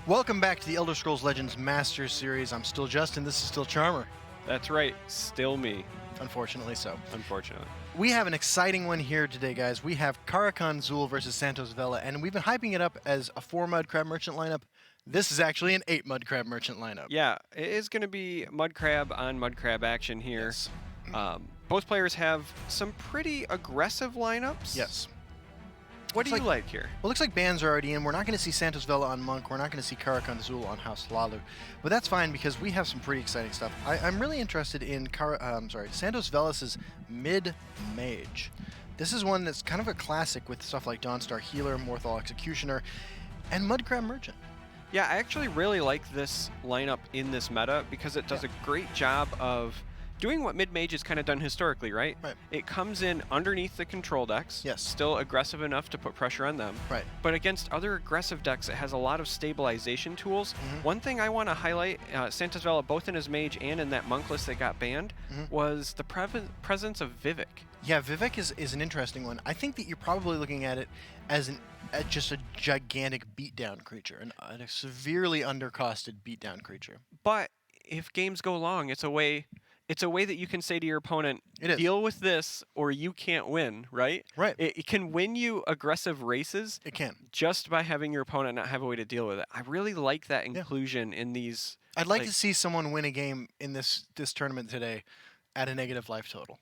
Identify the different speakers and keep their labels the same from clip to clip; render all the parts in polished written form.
Speaker 1: Welcome back to the Elder Scrolls Legends Masters Series. I'm still Justin, this is still Charmer.
Speaker 2: That's right, still me.
Speaker 1: Unfortunately so.
Speaker 2: Unfortunately.
Speaker 1: We have an exciting one here today, guys. We have Karakondzhul versus Santosvella, and we've been hyping it up as a 4 Mud Crab Merchant lineup. This is actually an 8 Mud Crab Merchant lineup.
Speaker 2: Yeah, it is going to be Mud Crab on Mud Crab action here.
Speaker 1: Yes.
Speaker 2: Both players have some pretty aggressive lineups.
Speaker 1: Yes.
Speaker 2: What do you like here?
Speaker 1: Well, it looks like bans are already in. We're not going to see Santosvella on Monk. We're not going to see Karakondzhul on House Lalu. But that's fine because we have some pretty exciting stuff. I'm really interested in Santosvella's mid Mage. This is one that's kind of a classic with stuff like Dawnstar Healer, Morthal Executioner, and Mudcrab Merchant.
Speaker 2: Yeah, I actually really like this lineup in this meta because it does a great job of doing what mid-mage has kind of done historically, right?
Speaker 1: Right.
Speaker 2: It comes in underneath the control decks.
Speaker 1: Yes.
Speaker 2: Still aggressive enough to put pressure on them.
Speaker 1: Right.
Speaker 2: But against other aggressive decks, it has a lot of stabilization tools. One thing I want to highlight, Santosvella, both in his mage and in that monk list that got banned, was the presence of Vivek.
Speaker 1: Yeah, Vivek is an interesting one. I think that you're probably looking at it as just a gigantic beatdown creature, a severely undercosted beatdown creature.
Speaker 2: But if games go long, it's a way that you can say to your opponent, deal with this or you can't win, right?
Speaker 1: Right.
Speaker 2: It can win you aggressive races.
Speaker 1: It can.
Speaker 2: Just by having your opponent not have a way to deal with it. I really like that inclusion in these.
Speaker 1: I'd like to see someone win a game in this tournament today at a negative life total.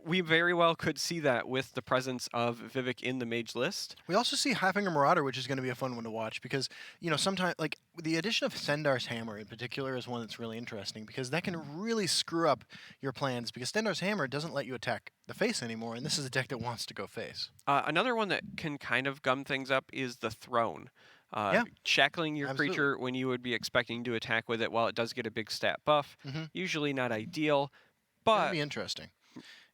Speaker 2: We very well could see that with the presence of Vivek in the mage list.
Speaker 1: We also see Haffinger Marauder, which is going to be a fun one to watch because, sometimes, like, the addition of Stendarr's Hammer in particular is one that's really interesting because that can really screw up your plans because Stendarr's Hammer doesn't let you attack the face anymore, and this is a deck that wants to go face.
Speaker 2: Another one that can kind of gum things up is the Throne. Shackling your creature when you would be expecting to attack with it while it does get a big stat buff. Usually not ideal, but
Speaker 1: that'd be interesting.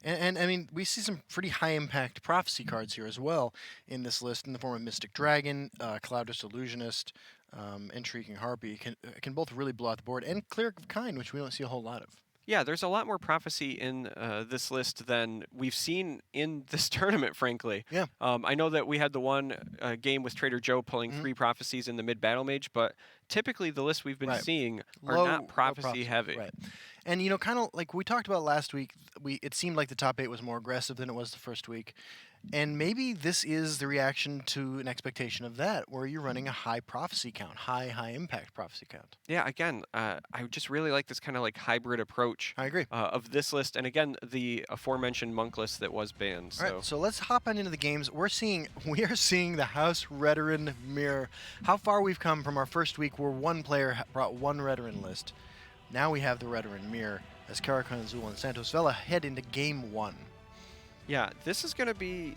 Speaker 1: And I mean, we see some pretty high-impact prophecy cards here as well in this list in the form of Mystic Dragon, Cloudless Illusionist, and Shrieking Harpy. Can both really blow out the board, and Cleric of Kind, which we don't see a whole lot of.
Speaker 2: Yeah, there's a lot more prophecy in this list than we've seen in this tournament, frankly.
Speaker 1: Yeah.
Speaker 2: I know that we had the one game with Trader Joe pulling 3 prophecies in the mid-battle mage, but typically the lists we've been seeing are not prophecy heavy.
Speaker 1: Right. And, kind of like we talked about last week, it seemed like the top 8 was more aggressive than it was the first week. And maybe this is the reaction to an expectation of that, where you're running a high prophecy count, high impact prophecy count.
Speaker 2: Yeah, again, I just really like this kind of like hybrid approach.
Speaker 1: I agree.
Speaker 2: Of this list, and again, the aforementioned monk list that was banned. So.
Speaker 1: All right, so let's hop on into the games. We are seeing the House Retiran mirror. How far we've come from our first week where one player brought one Retiran list. Now we have the Retiran mirror as Karakondzhul and Santosvella head into game 1.
Speaker 2: Yeah, this is going to be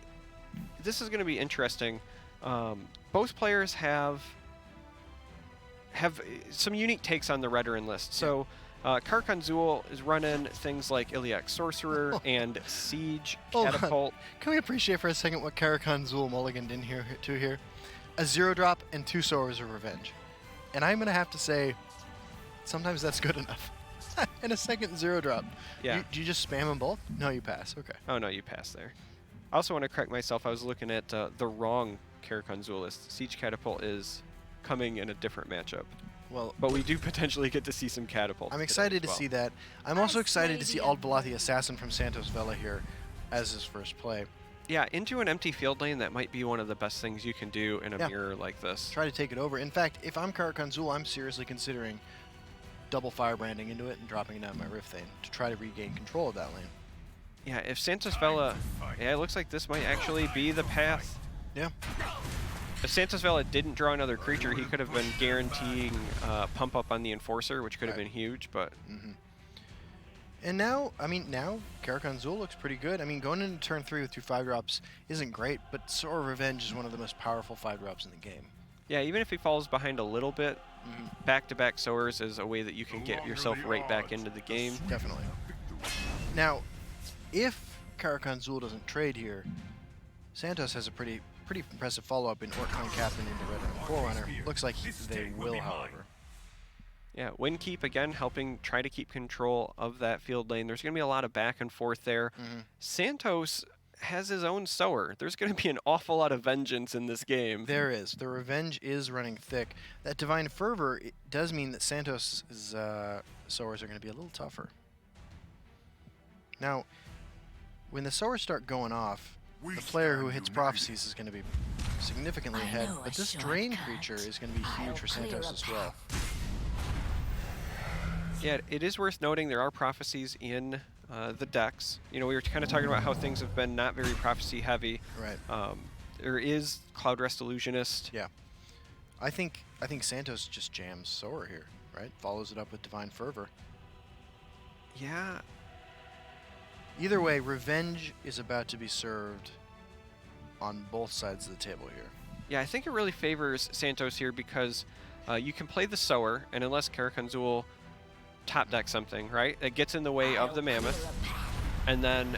Speaker 2: interesting. Both players have some unique takes on the Retiran list. So Karakondzhul is running things like Iliac Sorcerer and Siege Catapult.
Speaker 1: Can we appreciate for a second what Karakondzhul mulliganed in here? A 0-drop and 2 Swords of Revenge. And I'm going to have to say, sometimes that's good enough. And a second 0-drop.
Speaker 2: Yeah.
Speaker 1: Do you just spam them both? No, you pass. Okay.
Speaker 2: Oh, no, you pass there. I also want to correct myself. I was looking at the wrong Karakondzhul list. Siege Catapult is coming in a different matchup.
Speaker 1: Well,
Speaker 2: but we do potentially get to see some catapults.
Speaker 1: I'm excited to see that. I'm also excited to see Aldvala the Assassin from Santosvella here as his first play.
Speaker 2: Yeah, into an empty field lane, that might be one of the best things you can do in a mirror like this.
Speaker 1: Try to take it over. In fact, if I'm Karakondzhul, I'm seriously considering double firebranding into it and dropping it down my Rift Thane to try to regain control of that lane.
Speaker 2: Yeah, if Santosvella... Yeah, it looks like this might actually be the path.
Speaker 1: Yeah.
Speaker 2: If Santosvella didn't draw another creature, he could have been guaranteeing pump up on the Enforcer, which could have been huge, but...
Speaker 1: And now Karakondzhul looks pretty good. I mean, going into turn 3 with 2 5-drops isn't great, but Sword of Revenge is one of the most powerful 5-drops in the game.
Speaker 2: Yeah, even if he falls behind a little bit, back-to-back Sowers is a way that you can get yourself right back into the game.
Speaker 1: Definitely. Now, if Karakondzhul doesn't trade here, Santos has a pretty impressive follow-up in Orc-Clan Captain into Red and Forerunner. Looks like they will, however.
Speaker 2: Yeah, Windkeep, again, helping try to keep control of that field lane. There's going to be a lot of back and forth there. Santos has his own sower. There's going to be an awful lot of vengeance in this game.
Speaker 1: There is. The revenge is running thick. That Divine Fervor it does mean that Santos' sowers are going to be a little tougher. Now, when the sowers start going off, the player who hits prophecies is going to be significantly ahead, but this drain creature is going to be huge for Santos as well.
Speaker 2: Yeah, it is worth noting there are prophecies in the decks. You know, we were kind of talking about how things have been not very prophecy heavy.
Speaker 1: Right.
Speaker 2: There is Cloud Rest Illusionist.
Speaker 1: Yeah. I think Santos just jams Sower here, right? Follows it up with Divine Fervor.
Speaker 2: Yeah.
Speaker 1: Either way, revenge is about to be served on both sides of the table here.
Speaker 2: Yeah, I think it really favors Santos here because you can play the Sower, and unless Karakondzhul top deck something, right? It gets in the way of the Mammoth. And then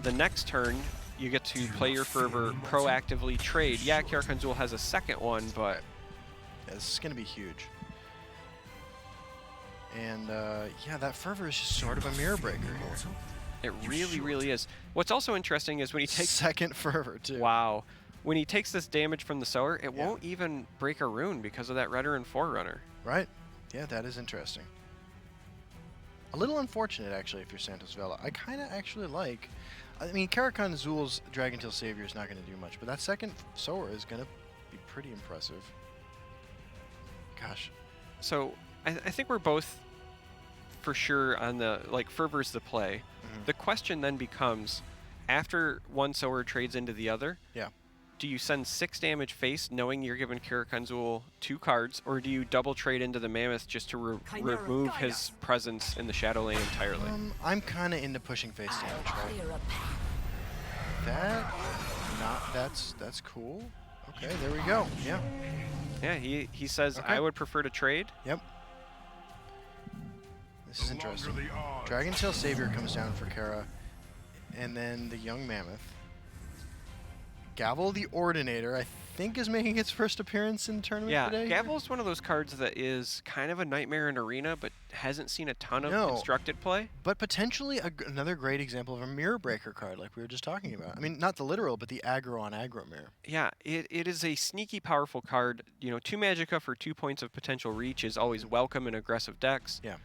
Speaker 2: the next turn, you get to play your Fervor, proactively trade. Yeah, Karakondzhul has a second one, but...
Speaker 1: Yeah, this is going to be huge. And, yeah, that Fervor is just sort of a mirror breaker here.
Speaker 2: It really, really is. What's also interesting is when he takes...
Speaker 1: Second Fervor, too.
Speaker 2: Wow. When he takes this damage from the Sower, it won't even break a rune because of that Retiran Forerunner.
Speaker 1: Right. Yeah, that is interesting. A little unfortunate, actually, if you're Santosvella. I kind of actually like... I mean, Karakondzhul's Dragontail Savior is not going to do much, but that second Sower is going to be pretty impressive. Gosh.
Speaker 2: So, I think we're both for sure on the, like, Fervor's the play. The question then becomes, after one Sower trades into the other, do you send 6 damage face knowing you're giving Karakondzhul 2 cards, or do you double trade into the Mammoth just to remove his presence in the Shadow Lane entirely?
Speaker 1: I'm kind of into pushing face damage, right? That's cool. Okay, there we go. Yeah.
Speaker 2: Yeah, he says, I would prefer to trade.
Speaker 1: Yep. This is interesting. Dragontail Savior comes down for Kara, and then the Young Mammoth. Gavel the Ordinator, I think, is making its first appearance in the tournament today.
Speaker 2: Yeah, Gavel is one of those cards that is kind of a nightmare in Arena, but hasn't seen a ton of constructed play.
Speaker 1: But potentially another great example of a mirror breaker card, like we were just talking about. I mean, not the literal, but the aggro on aggro mirror.
Speaker 2: Yeah, it is a sneaky, powerful card. You know, 2 Magicka for 2 points of potential reach is always welcome in aggressive decks.
Speaker 1: Yeah.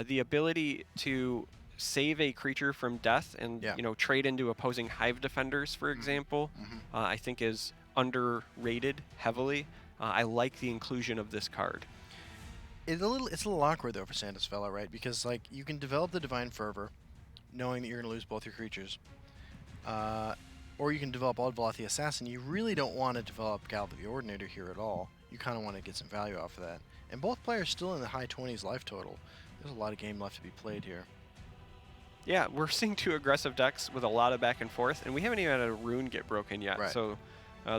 Speaker 2: The ability to save a creature from death and you know, trade into opposing Hive Defenders, for example, I think is underrated heavily. I like the inclusion of this card.
Speaker 1: It's a little awkward though for Santosvella, right? Because like you can develop the Divine Fervor, knowing that you're going to lose both your creatures, or you can develop Oddveloth the Assassin. You really don't want to develop Gavel the Ordinator here at all. You kind of want to get some value off of that. And both players still in the high 20s life total. There's a lot of game left to be played here.
Speaker 2: Yeah, we're seeing 2 aggressive decks with a lot of back and forth, and we haven't even had a rune get broken yet.
Speaker 1: Right.
Speaker 2: So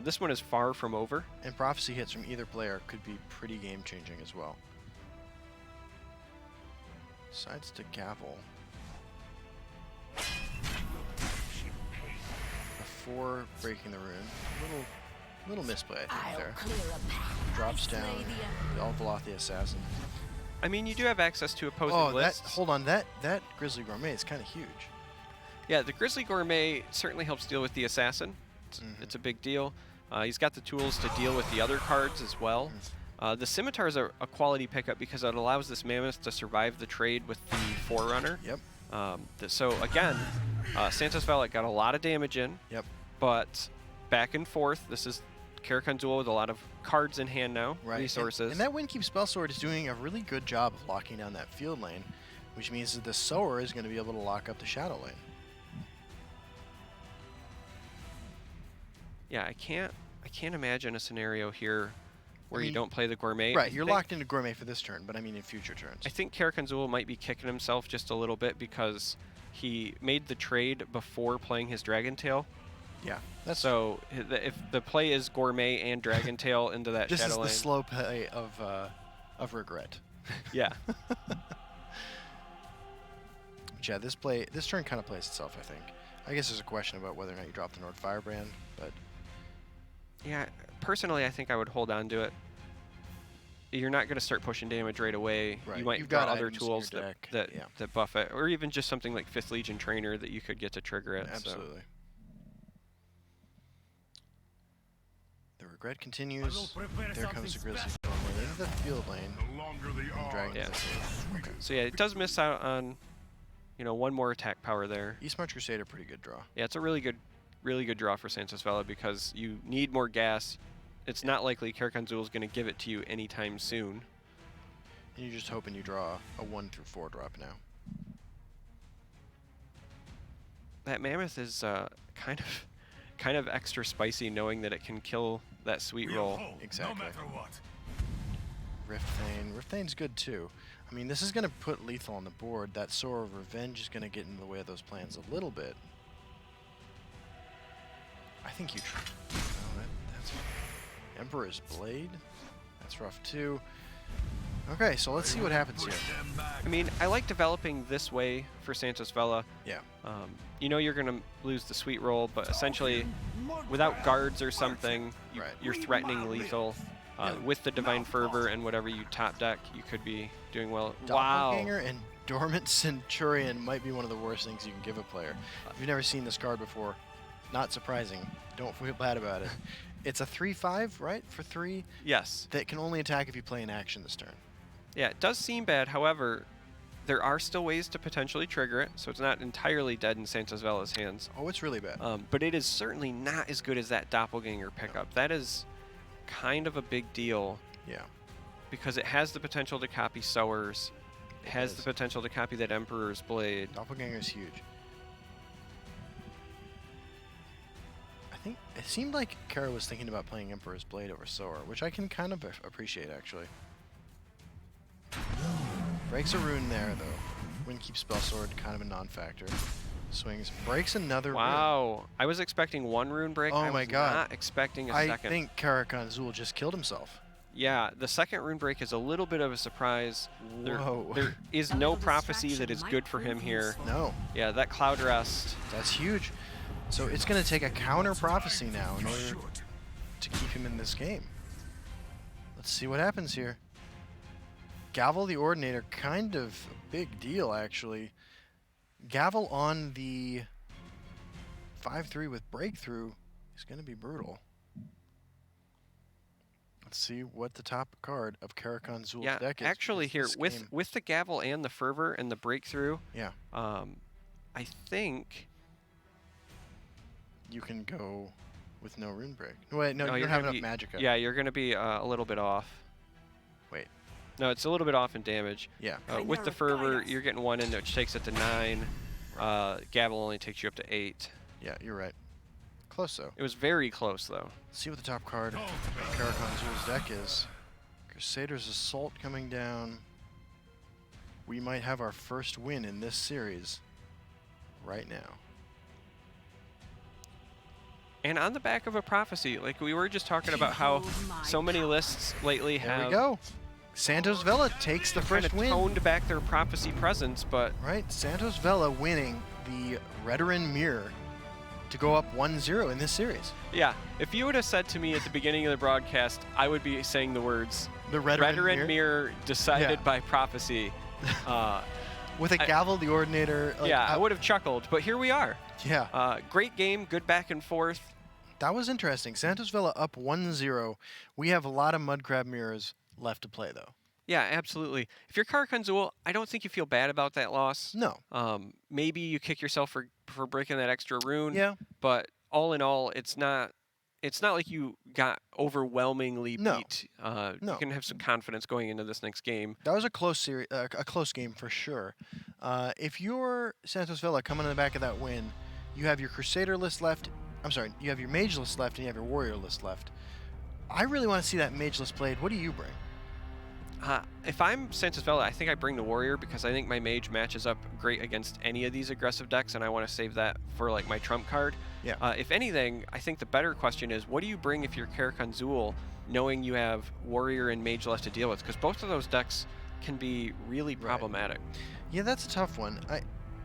Speaker 2: this one is far from over.
Speaker 1: And prophecy hits from either player could be pretty game-changing as well. Decides to Gavel. Before breaking the rune. Little misplay, I think, there. Drops down the Oddveloth the Assassin.
Speaker 2: I mean, you do have access to opposing lists.
Speaker 1: Hold on, that Grizzly Gourmet is kind of huge.
Speaker 2: Yeah, the Grizzly Gourmet certainly helps deal with the Assassin. It's a big deal. He's got the tools to deal with the other cards as well. The Scimitar is a quality pickup because it allows this Mammoth to survive the trade with the Forerunner.
Speaker 1: Yep.
Speaker 2: So again, Santosvella got a lot of damage in.
Speaker 1: Yep.
Speaker 2: But back and forth, this is Karakondzhul with a lot of cards in hand now, resources.
Speaker 1: And that Windkeep Spellsword is doing a really good job of locking down that field lane, which means that the Sower is going to be able to lock up the Shadow Lane.
Speaker 2: Yeah, I can't imagine a scenario here where you don't play the Gourmet.
Speaker 1: Right, you're locked into Gourmet for this turn, but I mean in future turns.
Speaker 2: I think Karakondzhul might be kicking himself just a little bit because he made the trade before playing his Dragontail.
Speaker 1: Yeah.
Speaker 2: So if the play is Gourmet and Dragontail into that Shadow Lane.
Speaker 1: This is the slow play of regret.
Speaker 2: Yeah.
Speaker 1: But yeah, this turn kind of plays itself, I think. I guess there's a question about whether or not you drop the Nord Firebrand, but...
Speaker 2: Yeah, personally, I think I would hold on to it. You're not going to start pushing damage right away.
Speaker 1: Right.
Speaker 2: You might
Speaker 1: You've
Speaker 2: got
Speaker 1: got
Speaker 2: other tools that buff it, or even just something like 5th Legion Trainer that you could get to trigger it.
Speaker 1: Absolutely. The regret continues. There comes the Grizzly Storm into the field lane. Dragon.
Speaker 2: Yeah. Okay. So yeah, it does miss out on, one more attack power there.
Speaker 1: Eastmarch Crusader, pretty good draw.
Speaker 2: Yeah, it's a really good draw for Santosvella because you need more gas. It's not likely Karakondzhul is going to give it to you anytime soon.
Speaker 1: And you're just hoping you draw a 1 through 4 drop now.
Speaker 2: That Mammoth is kind of extra spicy, knowing that it can kill that sweet roll.
Speaker 1: Exactly. No matter what. Rift Thane's good too. I mean, this is going to put lethal on the board. That Soar of Revenge is going to get in the way of those plans a little bit. I think you... that's Emperor's Blade. That's rough too. Okay, so let's see what happens here.
Speaker 2: I mean, I like developing this way for Santosvella.
Speaker 1: Yeah.
Speaker 2: You know you're going to lose the sweet roll, but essentially, without guards or something, you're threatening lethal. With the Divine Fervor and whatever you top deck, you could be doing well.
Speaker 1: Doppelganger and Dormant Centurion might be one of the worst things you can give a player. If you've never seen this card before, not surprising. Don't feel bad about it. It's a 3/5, right? For 3?
Speaker 2: Yes.
Speaker 1: That can only attack if you play an action this turn.
Speaker 2: Yeah, it does seem bad. However, there are still ways to potentially trigger it, so it's not entirely dead in Santosvella's hands.
Speaker 1: Oh, it's really bad.
Speaker 2: But it is certainly not as good as that Doppelganger pickup. No. That is kind of a big deal.
Speaker 1: Yeah. Because
Speaker 2: it has the potential to copy Sowers. It has the potential to copy that Emperor's Blade.
Speaker 1: Doppelganger is huge. I think it seemed like Kara was thinking about playing Emperor's Blade over Sower, which I can kind of appreciate, actually. Breaks a rune there, though. Windkeep Spellsword, kind of a non-factor. Swings. Breaks another rune.
Speaker 2: Wow. I was expecting 1 rune break.
Speaker 1: Oh my god.
Speaker 2: Not expecting a second.
Speaker 1: I think Karakondzhul just killed himself.
Speaker 2: Yeah, the second rune break is a little bit of a surprise.
Speaker 1: Whoa.
Speaker 2: There is no prophecy that is good for him here.
Speaker 1: No.
Speaker 2: Yeah, that Cloud Rest.
Speaker 1: That's huge. So it's going to take a counter prophecy now in order to keep him in this game. Let's see what happens here. Gavel the Ordinator, kind of a big deal, actually. Gavel on the 5/3 with Breakthrough is going to be brutal. Let's see what the top card of Karakondzhul's deck is.
Speaker 2: Yeah, actually here, with the Gavel and the Fervor and the Breakthrough, I think...
Speaker 1: you can go with no rune break. Wait, no, you don't have enough Magicka.
Speaker 2: Yeah, you're going to be a little bit off.
Speaker 1: Wait.
Speaker 2: No, it's a little bit off in damage.
Speaker 1: Yeah.
Speaker 2: With the Fervor, you're getting 1 in, which takes it to 9. Gavel only takes you up to 8.
Speaker 1: Yeah, you're right. Close, though.
Speaker 2: It was very close, though.
Speaker 1: Let's see what the top card of Karakondzhul's deck is. Crusader's Assault coming down. We might have our first win in this series right now.
Speaker 2: And on the back of a prophecy, like we were just talking about how so many lists lately have...
Speaker 1: There we go. Santosvella takes the first win.
Speaker 2: Toned back their prophecy presence, but...
Speaker 1: Right, Santosvella winning the Retiran Mirror to go up 1-0 in this series.
Speaker 2: Yeah, if you would have said to me at the beginning of the broadcast, I would be saying the words,
Speaker 1: the Retiran
Speaker 2: Mirror decided by prophecy.
Speaker 1: With a Gavel the Ordinator.
Speaker 2: Like, I would have chuckled, but here we are.
Speaker 1: Yeah.
Speaker 2: Great game, good back and forth.
Speaker 1: That was interesting. Santosvella up 1-0. We have a lot of Mudcrab Mirrors left to play, though.
Speaker 2: Yeah, absolutely. If you're Karakondzhul, I don't think you feel bad about that loss.
Speaker 1: No.
Speaker 2: Maybe you kick yourself for breaking that extra rune.
Speaker 1: Yeah.
Speaker 2: But all in all, it's not like you got overwhelmingly beat.
Speaker 1: No.
Speaker 2: You can have some confidence going into this next game.
Speaker 1: That was a close close game for sure. If you're Santosvella coming in the back of that win, you have your Crusader list left. I'm sorry, you have your Mage list left and you have your Warrior list left. I really want to see that Mage list played. What do you bring?
Speaker 2: If I'm Santosvella, I think I bring the Warrior because I think my Mage matches up great against any of these aggressive decks, and I want to save that for like my trump card.
Speaker 1: Yeah.
Speaker 2: If anything, I think the better question is, what do you bring if you're Karakondzhul, knowing you have Warrior and Mage left to deal with? Because both of those decks can be really problematic.
Speaker 1: Yeah, that's a tough one.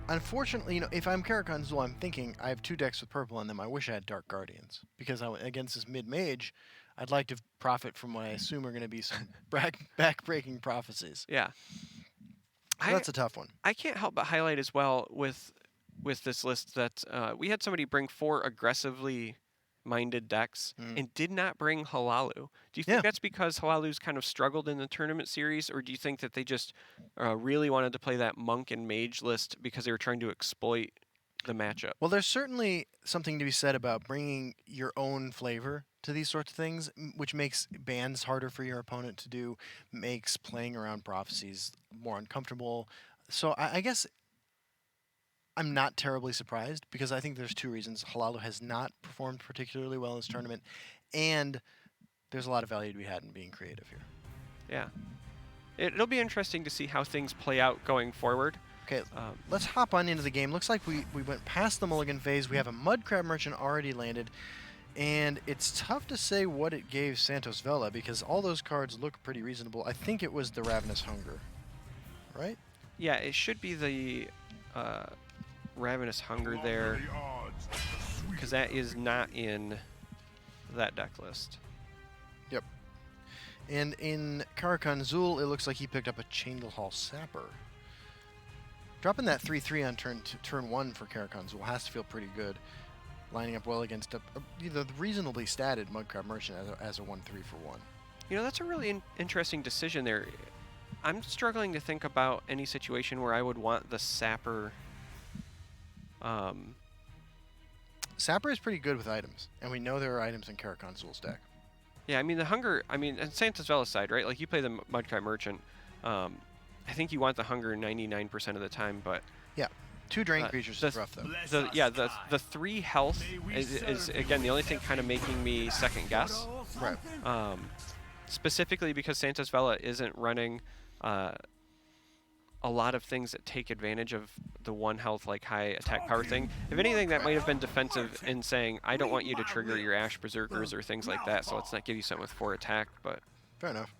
Speaker 1: Unfortunately, if I'm Karakondzhul, I'm thinking I have 2 decks with purple in them. I wish I had Dark Guardians because against this mid-mage, I'd like to profit from what I assume are going to be some back-breaking prophecies.
Speaker 2: Yeah.
Speaker 1: So that's a tough one.
Speaker 2: I can't help but highlight as well with this list that we had somebody bring 4 aggressively minded decks and did not bring Halalu. Do you think that's because Halalu's kind of struggled in the tournament series, or do you think that they just really wanted to play that Monk and Mage list because they were trying to exploit the matchup?
Speaker 1: Well, there's certainly something to be said about bringing your own flavor to these sorts of things, which makes bans harder for your opponent to do, makes playing around prophecies more uncomfortable. So I guess I'm not terribly surprised, because I think there's two reasons. Halalu has not performed particularly well in this tournament, and there's a lot of value to be had in being creative here.
Speaker 2: Yeah. It'll be interesting to see how things play out going forward.
Speaker 1: Okay, let's hop on into the game. Looks like we went past the mulligan phase. We have a Mudcrab Merchant already landed, and it's tough to say what it gave Santosvella, because all those cards look pretty reasonable. I think it was the Ravenous Hunger, right?
Speaker 2: Yeah, it should be the Ravenous Hunger there, because that is not in that deck list.
Speaker 1: Yep. And in Karakondzhul, it looks like he picked up a Chaingle Hall Sapper. Dropping that 3/3 on turn 1 for Karakondzhul has to feel pretty good, lining up well against a reasonably statted Mudcrab Merchant as a 1/3 for 1.
Speaker 2: You know, that's a really interesting decision there. I'm struggling to think about any situation where I would want the Sapper.
Speaker 1: Sapper is pretty good with items, and we know there are items in Karakondzhul's deck.
Speaker 2: Yeah, I mean, the Hunger, and Santosvella's side, right? Like, you play the Mudcrab Merchant. I think you want the Hunger 99% of the time, but...
Speaker 1: Yeah, 2 drain creatures is rough, though.
Speaker 2: The 3 health is, again, the only thing kind of making me second guess.
Speaker 1: Right.
Speaker 2: Specifically because Santosvella isn't running a lot of things that take advantage of the 1 health, like high attack power thing. If anything, that might have been defensive in saying, I don't want you to trigger your Ash Berserkers or things like that, so let's not give you something with 4 attack, but...
Speaker 1: Fair enough.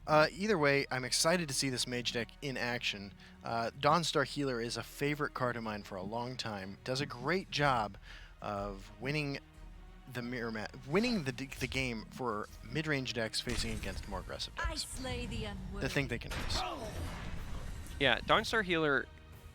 Speaker 1: Either way, I'm excited to see this Mage deck in action. Dawnstar Healer is a favorite card of mine for a long time. Does a great job of winning the the game for mid-range decks facing against more aggressive decks. They think they can face.
Speaker 2: Yeah, Dawnstar Healer,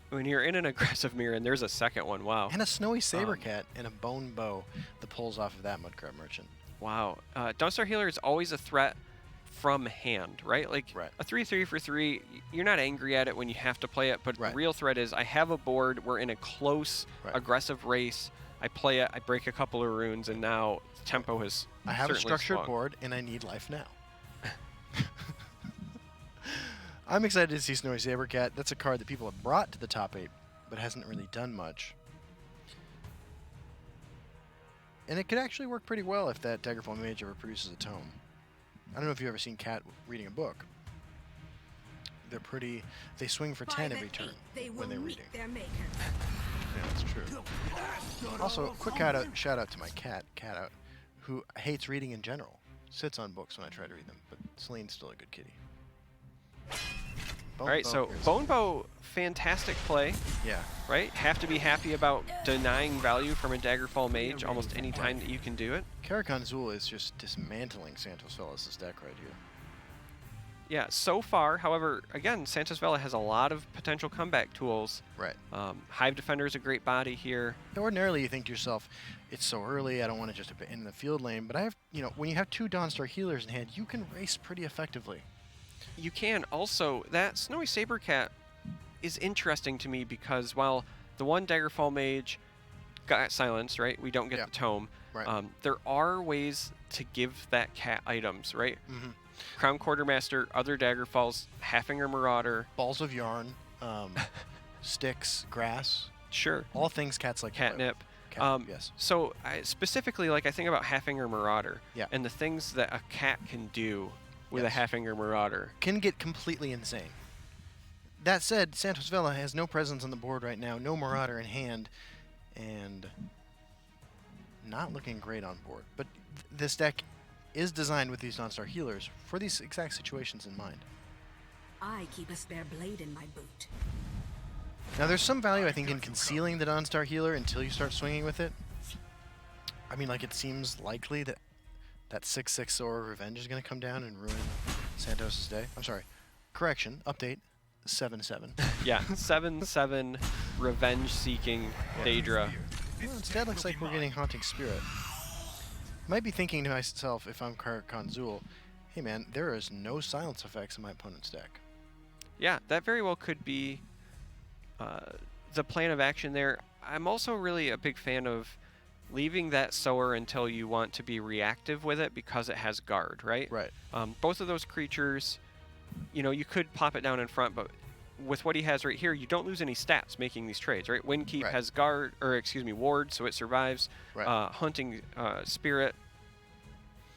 Speaker 2: when you're in an aggressive mirror, and there's a second one, wow.
Speaker 1: And a Snowy Sabercat and a Bone Bow that pulls off of that Mudcrab Merchant.
Speaker 2: Wow. Dawnstar Healer is always a threat from hand, right? Like, a 3/3 for 3, you're not angry at it when you have to play it, but the real threat is, I have a board, we're in a close, aggressive race, I play it, I break a couple of runes, and now tempo has
Speaker 1: I have a structured board, and I need life now. I'm excited to see Snowy Sabercat. That's a card that people have brought to the top 8, but hasn't really done much. And it could actually work pretty well if that Daggerfall Mage ever produces a tome. I don't know if you've ever seen Cat reading a book. They're pretty... They swing for 10 every turn when they're reading. Yeah, that's true. Also, quick shout out to my cat, Catout, who hates reading in general. Sits on books when I try to read them, but Celine's still a good kitty.
Speaker 2: All right, so Bone Bow, fantastic play.
Speaker 1: Yeah.
Speaker 2: Right? Have to be happy about denying value from a Daggerfall Mage almost any time that you can do it.
Speaker 1: Karakondzhul is just dismantling Santosvella's deck right here.
Speaker 2: Yeah, so far, however, again, Santosvella has a lot of potential comeback tools.
Speaker 1: Right.
Speaker 2: Hive Defender is a great body here.
Speaker 1: Ordinarily, you think to yourself, it's so early, I don't want to just in the field lane. But I have, when you have 2 Dawnstar Healers in hand, you can race pretty effectively.
Speaker 2: You can. Also, that Snowy Sabercat is interesting to me because while the one Daggerfall Mage got silenced, right? We don't get the tome.
Speaker 1: Right.
Speaker 2: There are ways to give that cat items, right?
Speaker 1: Mm-hmm.
Speaker 2: Crown Quartermaster, other Daggerfalls, Halfinger Marauder.
Speaker 1: Balls of Yarn, sticks, grass.
Speaker 2: Sure.
Speaker 1: All things cats like.
Speaker 2: Catnip.
Speaker 1: Yes.
Speaker 2: So specifically, like, I think about Halfinger Marauder.
Speaker 1: Yeah.
Speaker 2: And the things that a cat can do with a Halfinger Marauder.
Speaker 1: Can get completely insane. That said, Santosvella has no presence on the board right now, no Marauder in hand, and not looking great on board. But this deck is designed with these Dawnstar Healers for these exact situations in mind.
Speaker 3: I keep a spare blade in my boot.
Speaker 1: Now, there's some value, I think, in concealing the Dawnstar Healer until you start swinging with it. I mean, like, it seems likely that that 6/6 Sora Revenge is going to come down and ruin Santos' day. I'm sorry. Correction. Update. 7/7.
Speaker 2: Yeah, 7/7 revenge-seeking Daedra.
Speaker 1: Well, instead, looks like we're getting Haunting Spirit. Might be thinking to myself, if I'm Karakondzhul, hey man, there is no silence effects in my opponent's deck.
Speaker 2: Yeah, that very well could be the plan of action there. I'm also really a big fan of leaving that sower until you want to be reactive with it because it has guard, right?
Speaker 1: Right.
Speaker 2: Both of those creatures, you could pop it down in front, but with what he has right here, you don't lose any stats making these trades, right? Windkeep has guard, or excuse me, ward, so it survives.
Speaker 1: Right.
Speaker 2: Hunting Spirit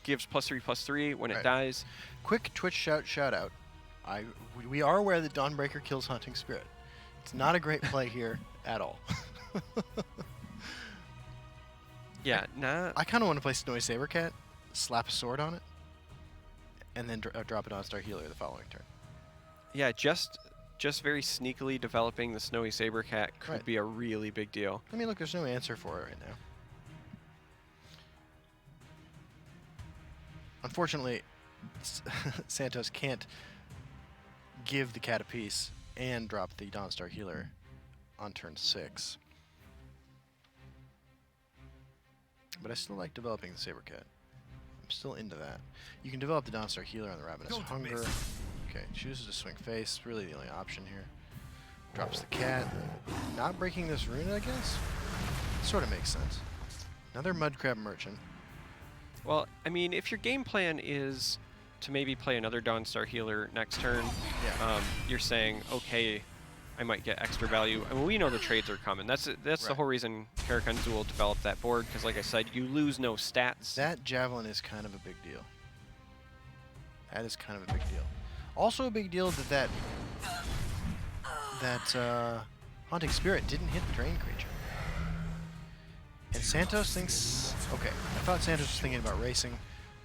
Speaker 2: gives +3/+3 when it dies.
Speaker 1: Quick Twitch shout out. We are aware that Dawnbreaker kills Hunting Spirit. It's not a great play here at all.
Speaker 2: Yeah,
Speaker 1: I kind of want to play Snowy Sabercat, slap a sword on it, and then drop it on Star Healer the following turn.
Speaker 2: Yeah, just very sneakily developing the Snowy Sabercat could be a really big deal.
Speaker 1: I mean, look, there's no answer for it right now. Unfortunately, Santos can't give the cat a piece and drop the Dawnstar Healer on turn 6. But I still like developing the Sabercat. I'm still into that. You can develop the Dawnstar Healer on the Ravenous Hunger. Okay, chooses to swing face. Really the only option here. Drops the cat. Not breaking this rune, I guess? Sort of makes sense. Another Mudcrab Merchant.
Speaker 2: Well, I mean, if your game plan is to maybe play another Dawnstar Healer next turn, you're saying, okay, I might get extra value. I mean, we know the trades are coming. That's the whole reason Karakondzhul developed that board, because like I said, you lose no stats.
Speaker 1: That Javelin is kind of a big deal. That is kind of a big deal. Also a big deal that Haunting Spirit didn't hit the Drain creature. And Santos thinks... Okay, I thought Santos was thinking about racing.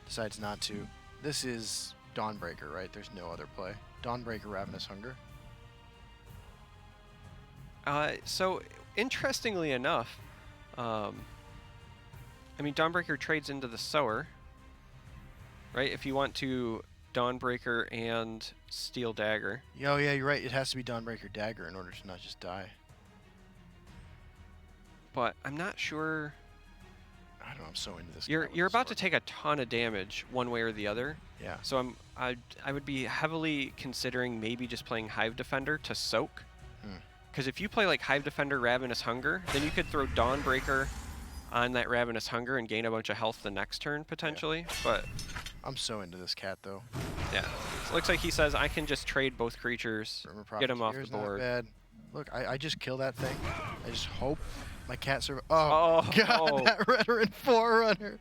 Speaker 1: Decides not to. This is Dawnbreaker, right? There's no other play. Dawnbreaker, Ravenous Hunger.
Speaker 2: So, interestingly enough, I mean, Dawnbreaker trades into the Sower, right? If you want to Dawnbreaker and Steel Dagger.
Speaker 1: Oh, yeah, you're right. It has to be Dawnbreaker Dagger in order to not just die.
Speaker 2: But I'm not sure...
Speaker 1: I don't know, I'm so into this.
Speaker 2: You're about to take a ton of damage one way or the other.
Speaker 1: Yeah.
Speaker 2: So I would be heavily considering maybe just playing Hive Defender to soak. Because if you play like Hive Defender, Ravenous Hunger, then you could throw Dawnbreaker on that Ravenous Hunger and gain a bunch of health the next turn, potentially. Yeah. But
Speaker 1: I'm so into this cat, though.
Speaker 2: Yeah. So it looks like he says, I can just trade both creatures, get them off the board.
Speaker 1: Not bad. Look, I just kill that thing. I just hope my cat survives. Oh, God, that Retiran Forerunner.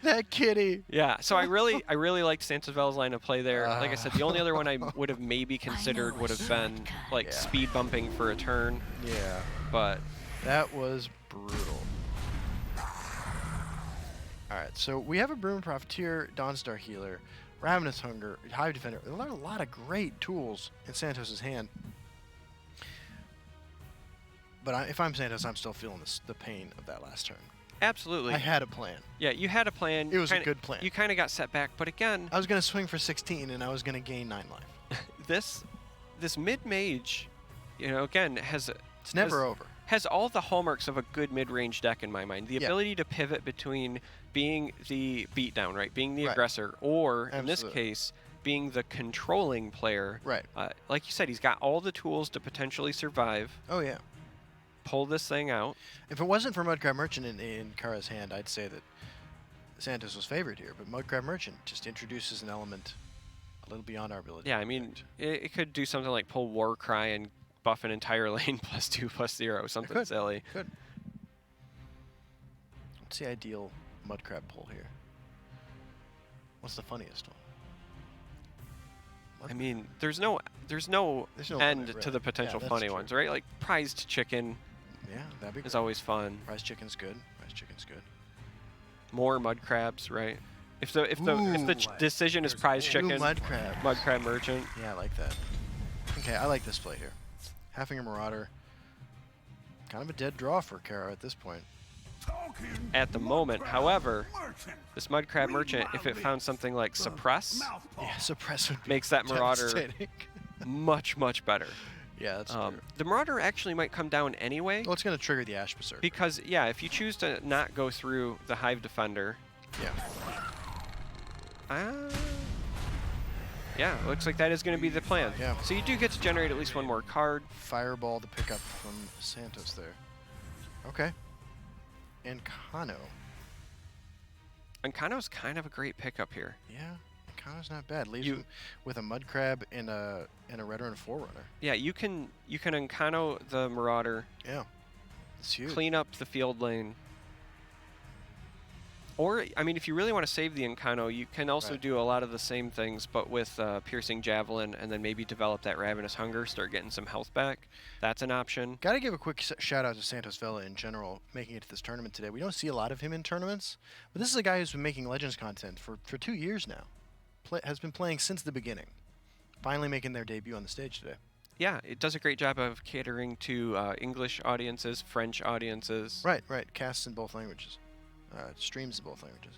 Speaker 1: That kitty.
Speaker 2: Yeah, so I really liked Santosvella's line of play there. Like I said, the only other one I would have maybe considered would have been like speed bumping for a turn.
Speaker 1: Yeah.
Speaker 2: But
Speaker 1: that was brutal. Alright, so we have a Broom Profiteer, Dawnstar Healer, Ravenous Hunger, Hive Defender. There are a lot of great tools in Santos' hand. But if I'm Santos, I'm still feeling the pain of that last turn.
Speaker 2: Absolutely.
Speaker 1: I had a plan.
Speaker 2: Yeah, you had a plan.
Speaker 1: It was a good plan.
Speaker 2: You kind of got set back, but again...
Speaker 1: I was going to swing for 16, and I was going to gain 9 life.
Speaker 2: This mid-mage, again,
Speaker 1: it's never over.
Speaker 2: Has all the hallmarks of a good mid-range deck in my mind. The ability to pivot between being the beatdown, right? Being the aggressor, or, in this case, being the controlling player.
Speaker 1: Right.
Speaker 2: Like you said, he's got all the tools to potentially survive.
Speaker 1: Oh, yeah.
Speaker 2: Pull this thing out.
Speaker 1: If it wasn't for Mudcrab Merchant in Kara's hand, I'd say that Santos was favored here. But Mudcrab Merchant just introduces an element a little beyond our ability.
Speaker 2: Yeah, I mean, it could do something like pull Warcry and buff an entire lane +2/+0, something silly.
Speaker 1: Could. What's the ideal Mudcrab pull here? What's the funniest one?
Speaker 2: I mean, there's no end to the potential funny ones, right? Like prized chicken.
Speaker 1: Yeah, that'd be great.
Speaker 2: Is always fun.
Speaker 1: Prized chicken's good. Prized chicken's good.
Speaker 2: More mud crabs, right? If the decision is prize chicken, Mudcrab Merchant.
Speaker 1: Yeah, I like that. Okay, I like this play here. Halfinger Marauder. Kind of a dead draw for Kara at this point.
Speaker 2: At the moment, however, this Mudcrab Merchant, if it found something like Suppress,
Speaker 1: Suppress would
Speaker 2: makes that Marauder much, much better.
Speaker 1: Yeah, that's true.
Speaker 2: The Marauder actually might come down anyway.
Speaker 1: Well, it's going to trigger the Ash Berserker.
Speaker 2: Because, yeah, if you choose to not go through the Hive Defender, Yeah, looks like that is going to be the plan.
Speaker 1: Yeah.
Speaker 2: So you do get to generate at least one more card.
Speaker 1: Fireball to pick up from Santos there. Okay. And Kano.
Speaker 2: And Kano's kind of a great pickup here.
Speaker 1: Yeah, Kano's not bad. Leaves him with a Mud Crab and a Retiran Forerunner.
Speaker 2: Yeah, you can Unkano the Marauder.
Speaker 1: Yeah. It's huge.
Speaker 2: Clean up the field lane. Or, I mean, if you really want to save the Unkano, you can also do a lot of the same things, but with Piercing Javelin, and then maybe develop that Ravenous Hunger, start getting some health back. That's an option.
Speaker 1: Got to give a quick shout out to Santosvella in general, making it to this tournament today. We don't see a lot of him in tournaments, but this is a guy who's been making Legends content for 2 years now. Has been playing since the beginning. Finally making their debut on the stage today.
Speaker 2: Yeah, it does a great job of catering to English audiences, French audiences.
Speaker 1: Right. Casts in both languages. Streams in both languages.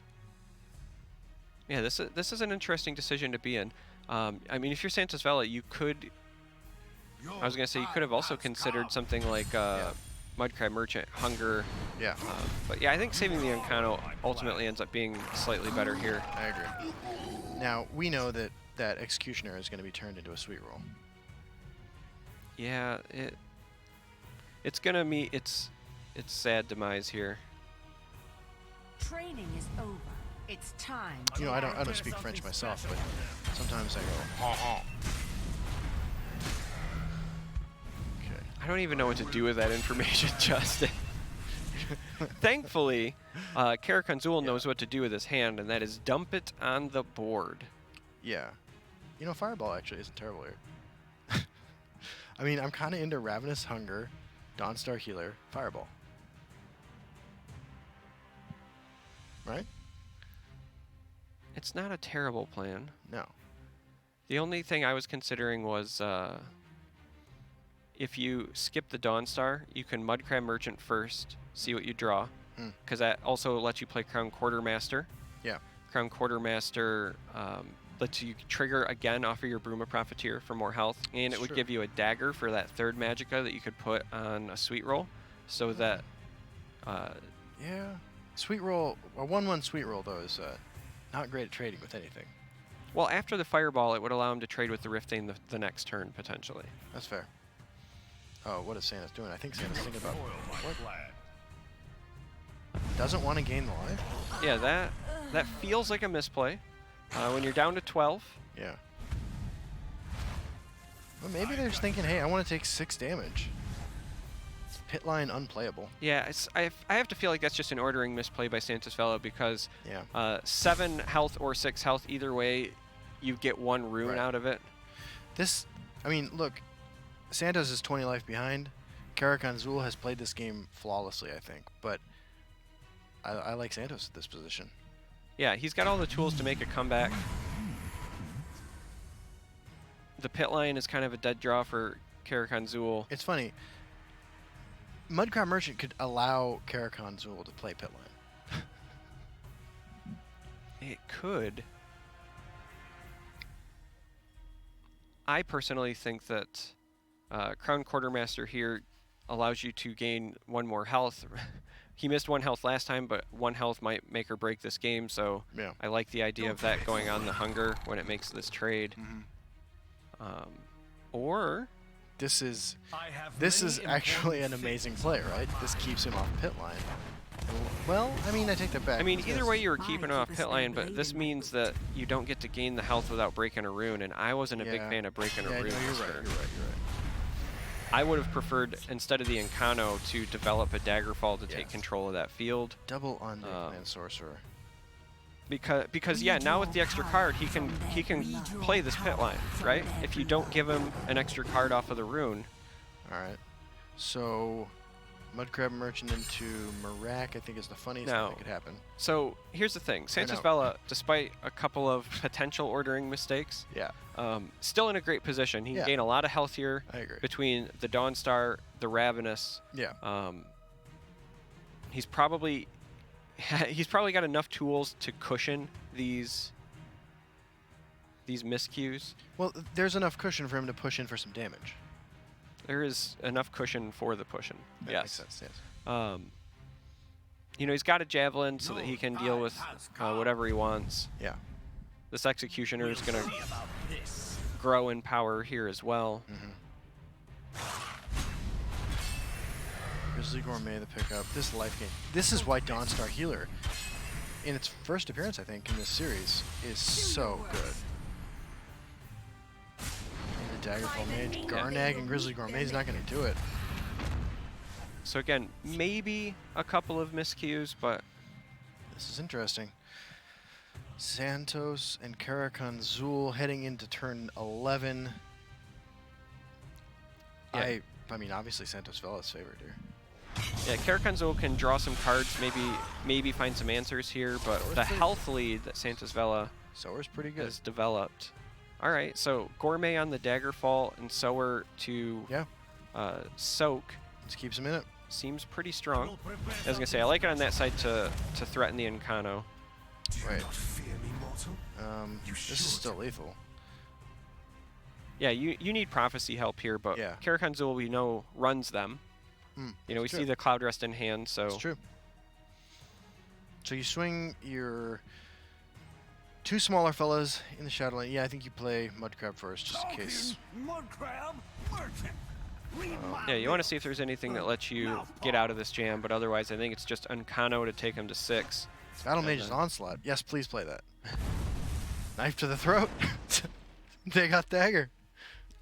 Speaker 2: Yeah, this is an interesting decision to be in. I mean, if you're Santosvella, you could... I was going to say, you could have also considered something like Mudcrab Merchant, Hunger.
Speaker 1: Yeah.
Speaker 2: But yeah, I think saving the Unkano ultimately ends up being slightly better here.
Speaker 1: I agree. Now, we know that Executioner is going to be turned into a sweet roll.
Speaker 2: Yeah, it's going to meet its sad demise here.
Speaker 3: Training is over. It's time.
Speaker 1: You know, I don't speak French myself, but sometimes I go, ha ha. Okay.
Speaker 2: I don't even know what to do with that information, Justin. Thankfully, Karakondzhul knows what to do with his hand, and that is dump it on the board.
Speaker 1: Yeah. You know, Fireball actually isn't terrible here. I mean, I'm kind of into Ravenous Hunger, Dawnstar Healer, Fireball. Right?
Speaker 2: It's not a terrible plan.
Speaker 1: No.
Speaker 2: The only thing I was considering was if you skip the Dawnstar, you can Mudcrab Merchant first, see what you draw, because that also lets you play Crown Quartermaster.
Speaker 1: Yeah.
Speaker 2: Crown Quartermaster lets you trigger again off of your Bruma Profiteer for more health, and it would give you a dagger for that third Magicka that you could put on a Sweet Roll, so that...
Speaker 1: yeah. Sweet Roll, a 1/1 Sweet Roll, though, is not great at trading with anything.
Speaker 2: Well, after the Fireball, it would allow him to trade with the Rifting the next turn, potentially.
Speaker 1: That's fair. Oh, what is Santa's doing? I think Santa's thinking about... What? Doesn't want to gain the life?
Speaker 2: Yeah, that feels like a misplay. When you're down to 12.
Speaker 1: Yeah. Well, maybe they're just thinking, hey, I want to take 6 damage. Pit line unplayable.
Speaker 2: Yeah, I have to feel like that's just an ordering misplay by Santosvella because 7 health or 6 health, either way, you get 1 rune out of it.
Speaker 1: I mean, look, Santos is 20 life behind. Karakondzhul has played this game flawlessly, I think, but I like Santos at this position.
Speaker 2: Yeah, he's got all the tools to make a comeback. The pit line is kind of a dead draw for Karakondzhul.
Speaker 1: It's funny. Mudcrab Merchant could allow Karakondzhul to play pit line.
Speaker 2: It could. I personally think that Crown Quartermaster here allows you to gain 1 more health. He missed 1 health last time, but 1 health might make or break this game, so I like the idea of that going on the Hunger when it makes this trade. Or...
Speaker 1: This is actually an amazing play, right? This keeps him off pit line. Well, I mean, I take that back.
Speaker 2: I mean, either way you were keeping him off pit line, but this means that you don't get to gain the health without breaking a rune, and I wasn't a big fan of breaking a rune.
Speaker 1: No, you're right.
Speaker 2: I would have preferred, instead of the Unkano, to develop a Daggerfall to take control of that field.
Speaker 1: Double on the Land Sorcerer.
Speaker 2: Because yeah, now with the extra card, he can play this pit line, right? If you don't give him an extra card off of the rune.
Speaker 1: All right. So, Mudcrab Merchant into Marak, I think, is the funniest thing that could happen.
Speaker 2: So here's the thing: Santosvella, despite a couple of potential ordering mistakes, still in a great position. He can gain a lot of health here.
Speaker 1: I agree.
Speaker 2: Between the Dawnstar, the Ravenous.
Speaker 1: Yeah.
Speaker 2: He's probably got enough tools to cushion these miscues.
Speaker 1: Well, there's enough cushion for him to push in for some damage.
Speaker 2: There is enough cushion for the pushing.
Speaker 1: That makes sense, yes.
Speaker 2: You know, he's got a javelin so that he can deal with whatever he wants.
Speaker 1: Yeah.
Speaker 2: This executioner is going to grow in power here as well.
Speaker 1: Grizzly Gourmet the pickup. This life gain. This is why Dawnstar Healer, in its first appearance, I think, in this series, is so good. And the Daggerfall Mage, Garnag, and Grizzly Gourmet is not going to do it.
Speaker 2: So again, maybe a couple of miscues, but
Speaker 1: this is interesting. Santos and Karakondzhul heading into turn 11.
Speaker 2: Yeah.
Speaker 1: I mean, obviously Santosvella's favored here.
Speaker 2: Yeah, Karakondzhul can draw some cards, maybe find some answers here, but the health lead that Santosvella
Speaker 1: Sower's pretty good.
Speaker 2: has developed. All right, so Gourmet on the Daggerfall and Sower to soak.
Speaker 1: Just keeps him in it.
Speaker 2: Seems pretty strong. I was gonna say I like it on that side to threaten the Incano.
Speaker 1: Right. This is still lethal.
Speaker 2: Yeah, you need prophecy help here, but
Speaker 1: yeah.
Speaker 2: Karakondzhul we know runs them. You know, we see the Cloud Rest in hand, so
Speaker 1: that's true. So you swing your 2 smaller fellas in the Shadow Lane. Yeah, I think you play Mudcrab first, just in case.
Speaker 2: Yeah, you want to see if there's anything that lets you get out of this jam, but otherwise I think it's just Incano to take him to 6.
Speaker 1: Battle Mage's Onslaught. Yes, please play that. Knife to the throat. They got dagger.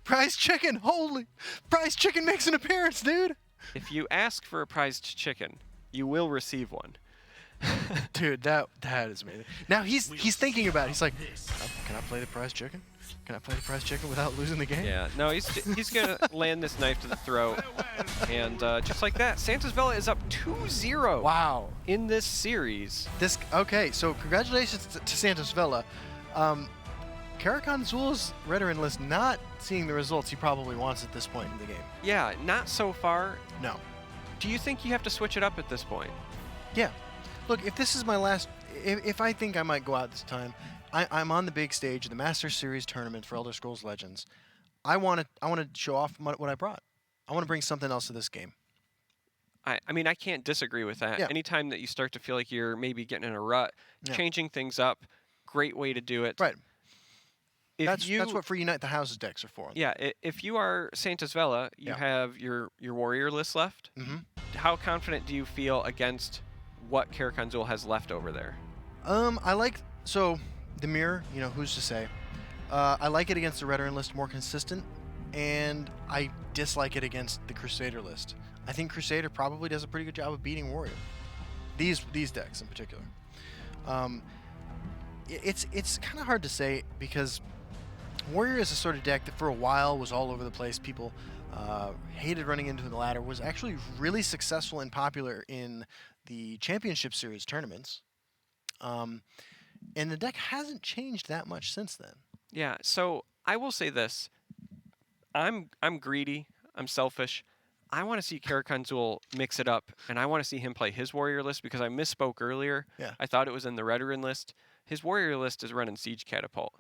Speaker 1: Prize chicken. Holy. Prize chicken makes an appearance, dude.
Speaker 2: If you ask for a prized chicken, you will receive one.
Speaker 1: Dude, that is amazing. Now he's thinking about it. He's like, can I play the prize chicken? Can I play the prize chicken without losing the game?
Speaker 2: Yeah, no, he's going to land this knife to the throat. And just like that, Santosvella is up 2-0.
Speaker 1: Wow.
Speaker 2: In this series.
Speaker 1: Okay, so congratulations to Santosvella. Karakondzhul's Retiran list not seeing the results he probably wants at this point in the game.
Speaker 2: Yeah, not so far.
Speaker 1: No.
Speaker 2: Do you think you have to switch it up at this point?
Speaker 1: Yeah. Look, if this is my last, if I think I might go out this time, I'm on the big stage, the Masters Series tournament for Elder Scrolls Legends. I want to show off what I brought. I want to bring something else to this game.
Speaker 2: I mean, I can't disagree with that.
Speaker 1: Yeah.
Speaker 2: Anytime that you start to feel like you're maybe getting in a rut,
Speaker 1: Yeah.
Speaker 2: changing things up, great way to do it.
Speaker 1: Right.
Speaker 2: If
Speaker 1: That's what Free Unite the Houses decks are for.
Speaker 2: Yeah, if you are Santosvella, you have your warrior list left. How confident do you feel against what Karakondzhul has left over there?
Speaker 1: I like, so the mirror, you know, who's to say? I like it against the Retiran list, more consistent, and I dislike it against the Crusader list. I think Crusader probably does a pretty good job of beating Warrior. These decks in particular. It's kind of hard to say because Warrior is a sort of deck that for a while was all over the place. People hated running into the ladder, was actually really successful and popular in the Championship Series tournaments. And the deck hasn't changed that much since then.
Speaker 2: Yeah, so I will say this. I'm greedy. I'm selfish. I want to see Karakondzhul mix it up, and I want to see him play his warrior list because I misspoke earlier.
Speaker 1: Yeah.
Speaker 2: I thought it was in the Retiran list. His warrior list is running Siege Catapult.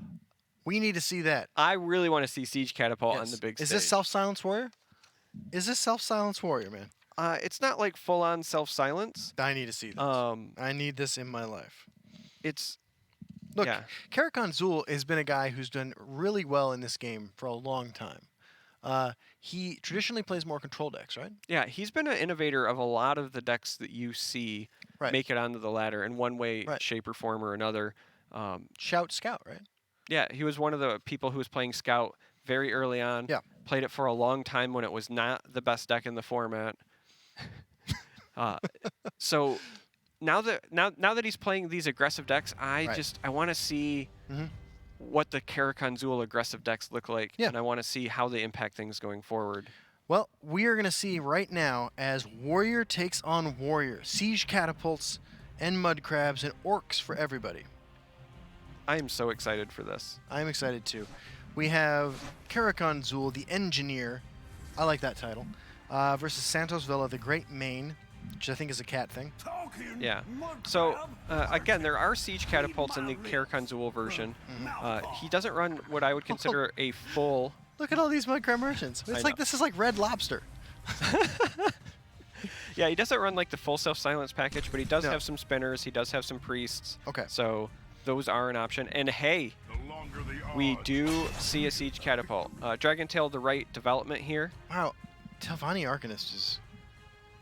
Speaker 1: We need to see that.
Speaker 2: I really want to see Siege Catapult on the big stage.
Speaker 1: Is this Self-Silence Warrior? Is this Self-Silence Warrior, man?
Speaker 2: It's not like full-on self-silence.
Speaker 1: I need to see this. I need this in my life. Look, Karakondzhul has been a guy who's done really well in this game for a long time. He traditionally plays more control decks, right?
Speaker 2: Yeah, he's been an innovator of a lot of the decks that you see make it onto the ladder in one way, shape, or form or another.
Speaker 1: Scout, right?
Speaker 2: Yeah, he was one of the people who was playing Scout very early on.
Speaker 1: Yeah.
Speaker 2: Played it for a long time when it was not the best deck in the format. So now that he's playing these aggressive decks, I want to see what the Karakondzhul aggressive decks look like, and I want to see how they impact things going forward.
Speaker 1: Well, we are going to see right now as Warrior takes on Warrior. Siege Catapults and Mud Crabs and Orcs for everybody.
Speaker 2: I am so excited for this.
Speaker 1: I'm excited too. We have Karakondzhul, the Engineer. I like that title. Versus Santosvella, the Great Mane, which I think is a cat thing.
Speaker 2: Yeah. So, again, there are Siege Catapults in the Karakondzhul version. He doesn't run what I would consider a full...
Speaker 1: Look at all these Mud Crab merchants. It's like, this is like Red Lobster.
Speaker 2: Yeah, he doesn't run like the full self-silence package, but he does
Speaker 1: No.
Speaker 2: have some spinners. He does have some priests.
Speaker 1: Okay.
Speaker 2: So those are an option. And hey, we do see a Siege Catapult. Dragon Tail the right development here.
Speaker 1: Wow, Telvanni Arcanist is...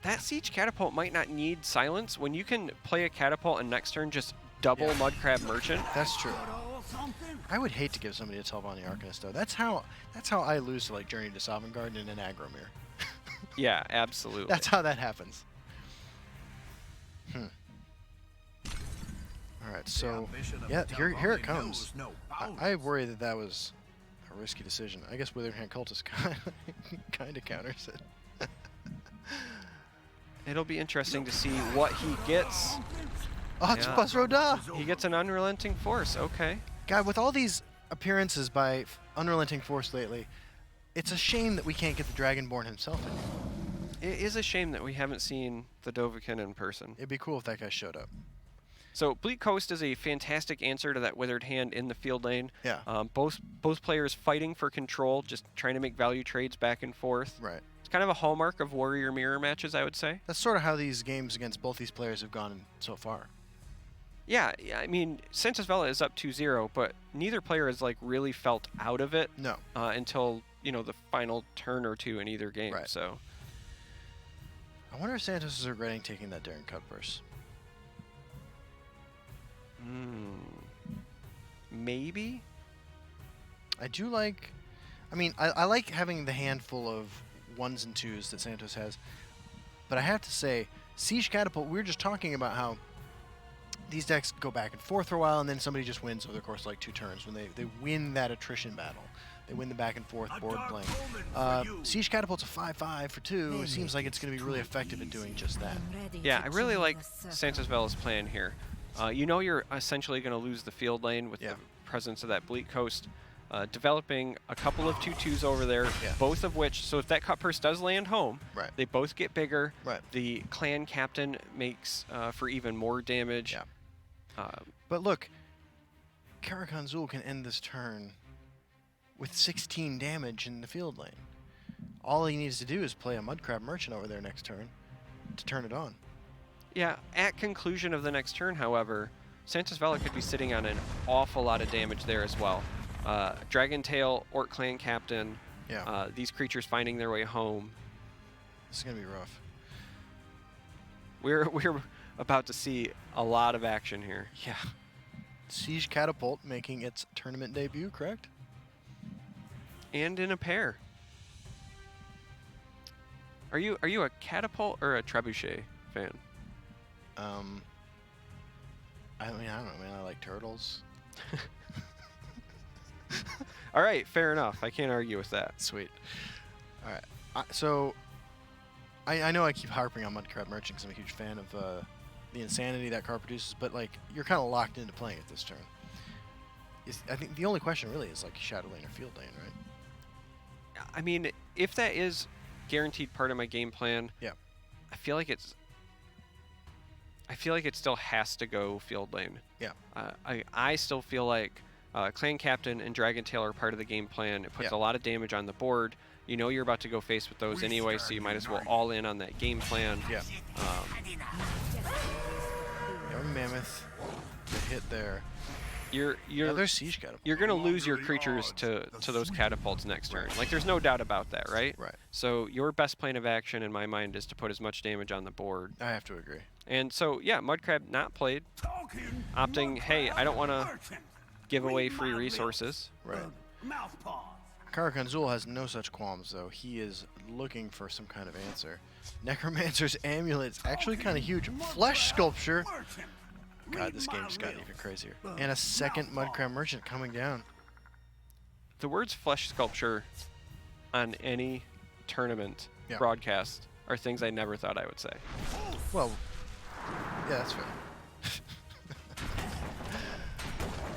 Speaker 2: That Siege Catapult might not need silence. When you can play a Catapult and next turn just double Mudcrab Merchant.
Speaker 1: That's true. I would hate to give somebody a Telvanni Arcanist, though. That's how I lose to, like, Journey to Sovngarde in an Agromir.
Speaker 2: Yeah, absolutely.
Speaker 1: That's how that happens. All right, so, yeah, here it comes. I worry that was a risky decision. I guess Withered Hand Cultist kind of counters it.
Speaker 2: It'll be interesting to see what he gets.
Speaker 1: Oh, it's Buzzroda!
Speaker 2: He gets an Unrelenting Force. Okay.
Speaker 1: God, with all these appearances by Unrelenting Force lately, it's a shame that we can't get the Dragonborn himself in.
Speaker 2: It is a shame that we haven't seen the Dovahkiin in person.
Speaker 1: It'd be cool if that guy showed up.
Speaker 2: So Bleak Coast is a fantastic answer to that Withered Hand in the field lane.
Speaker 1: Yeah.
Speaker 2: Both players fighting for control, just trying to make value trades back and forth.
Speaker 1: Right.
Speaker 2: It's kind of a hallmark of Warrior Mirror matches, I would say.
Speaker 1: That's sort of how these games against both these players have gone so far.
Speaker 2: Yeah, I mean, Santosvella is up 2-0, but neither player has like really felt out of it.
Speaker 1: No.
Speaker 2: Until the final turn or two in either game.
Speaker 1: Right.
Speaker 2: So.
Speaker 1: I wonder if Santos is regretting taking that Daring Cut Purse.
Speaker 2: Maybe.
Speaker 1: I do like. I mean, I like having the handful of 1s and 2s that Santos has, but I have to say, Siege Catapult. We were just talking about how these decks go back and forth for a while, and then somebody just wins over the course of like 2 turns when they win that attrition battle. They win the back and forth board playing. Siege Catapult's a 5/5 for 2. It seems like it's going to be really effective at doing just that.
Speaker 2: Yeah, I really like Santosvella's plan here. You're essentially going to lose the field lane with the presence of that Bleak Coast. Developing a couple of 2/2s over there, both of which, so if that cut purse does land home, they both get bigger.
Speaker 1: Right.
Speaker 2: The clan captain makes for even more damage.
Speaker 1: Yeah. But look, Karakondzhul can end this turn with 16 damage in the field lane. All he needs to do is play a Mudcrab Merchant over there next turn to turn it on.
Speaker 2: Yeah, at conclusion of the next turn, however, Santosvella could be sitting on an awful lot of damage there as well. Dragon Tail, Orc Clan Captain, these creatures finding their way home.
Speaker 1: This is going to be rough.
Speaker 2: We're about to see a lot of action here.
Speaker 1: Yeah. Siege Catapult making its tournament debut, correct?
Speaker 2: And in a pair. Are you a Catapult or a Trebuchet fan?
Speaker 1: I don't know, man. I like turtles.
Speaker 2: All right, fair enough. I can't argue with that.
Speaker 1: Sweet. All right. So, I know I keep harping on Mudcrab Merchant because I'm a huge fan of the insanity that card produces, but like you're kind of locked into playing it this turn. I think the only question really is like Shadow Lane or Field Lane, right?
Speaker 2: I mean, if that is guaranteed part of my game plan, I feel like it still has to go Field Lane.
Speaker 1: Yeah.
Speaker 2: I still feel like Clan Captain and Dragon Tail are part of the game plan. It puts a lot of damage on the board. You know you're about to go face with those anyway, so you might as well all in on that game plan.
Speaker 1: Yeah. Young Mammoth, the hit there. Another Siege Catapult.
Speaker 2: You're going to lose your creatures to those catapults next turn. Like, there's no doubt about that, right?
Speaker 1: Right.
Speaker 2: So your best plan of action, in my mind, is to put as much damage on the board.
Speaker 1: I have to agree.
Speaker 2: And so, yeah, Mudcrab not played, opting, hey, I don't want to give away free resources.
Speaker 1: Right. Karakondzhul has no such qualms, though. He is looking for some kind of answer. Necromancer's Amulet's actually kind of huge. Flesh Sculpture. God, this game just got even crazier. And a second Mudcrab Merchant coming down.
Speaker 2: The words Flesh Sculpture on any tournament broadcast are things I never thought I would say.
Speaker 1: Well, yeah, that's fair.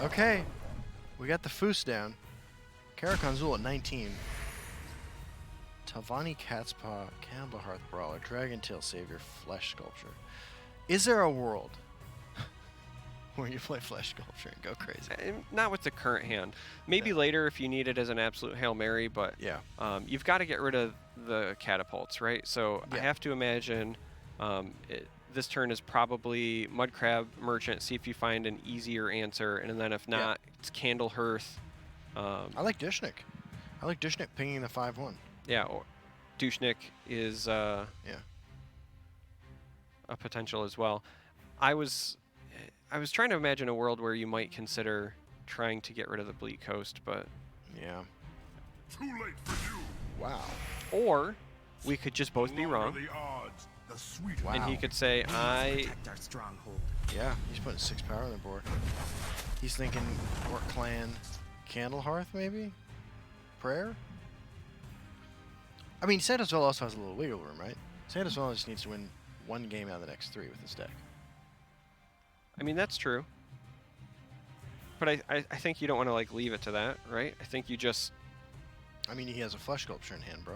Speaker 1: Okay, we got the Foos down. Karakondzhul at 19. Telvanni Catspaw, Cannibal Hearth Brawler, Dragon Tail Savior, Flesh Sculpture. Is there a world where you play Flesh Sculpture and go crazy?
Speaker 2: Not with the current hand. Maybe later if you need it as an absolute Hail Mary, but you've got to get rid of the catapults, right? So I have to imagine This turn is probably Mud Crab Merchant. See if you find an easier answer, and then if not, it's Candle Hearth.
Speaker 1: I like Dishnik. I like Dishnik pinging the 5-1.
Speaker 2: Yeah, or Dushnik is a potential as well. I was trying to imagine a world where you might consider trying to get rid of the Bleak Coast, but
Speaker 1: yeah.
Speaker 4: Too late for you.
Speaker 1: Wow.
Speaker 2: Or we could just both be wrong,
Speaker 4: The odds, the sweet
Speaker 1: Wow.
Speaker 2: and he could say,
Speaker 5: Protect our stronghold.
Speaker 1: Yeah, he's putting 6 power on the board. He's thinking Orc Clan, Candle Hearth maybe? Prayer? I mean, Santosvella also has a little wiggle room, right? Santosvella just needs to win 1 game out of the next 3 with this deck.
Speaker 2: I mean, that's true. But I think you don't want to like leave it to that, right? I think you just...
Speaker 1: I mean, he has a Flesh Sculpture in hand, bro.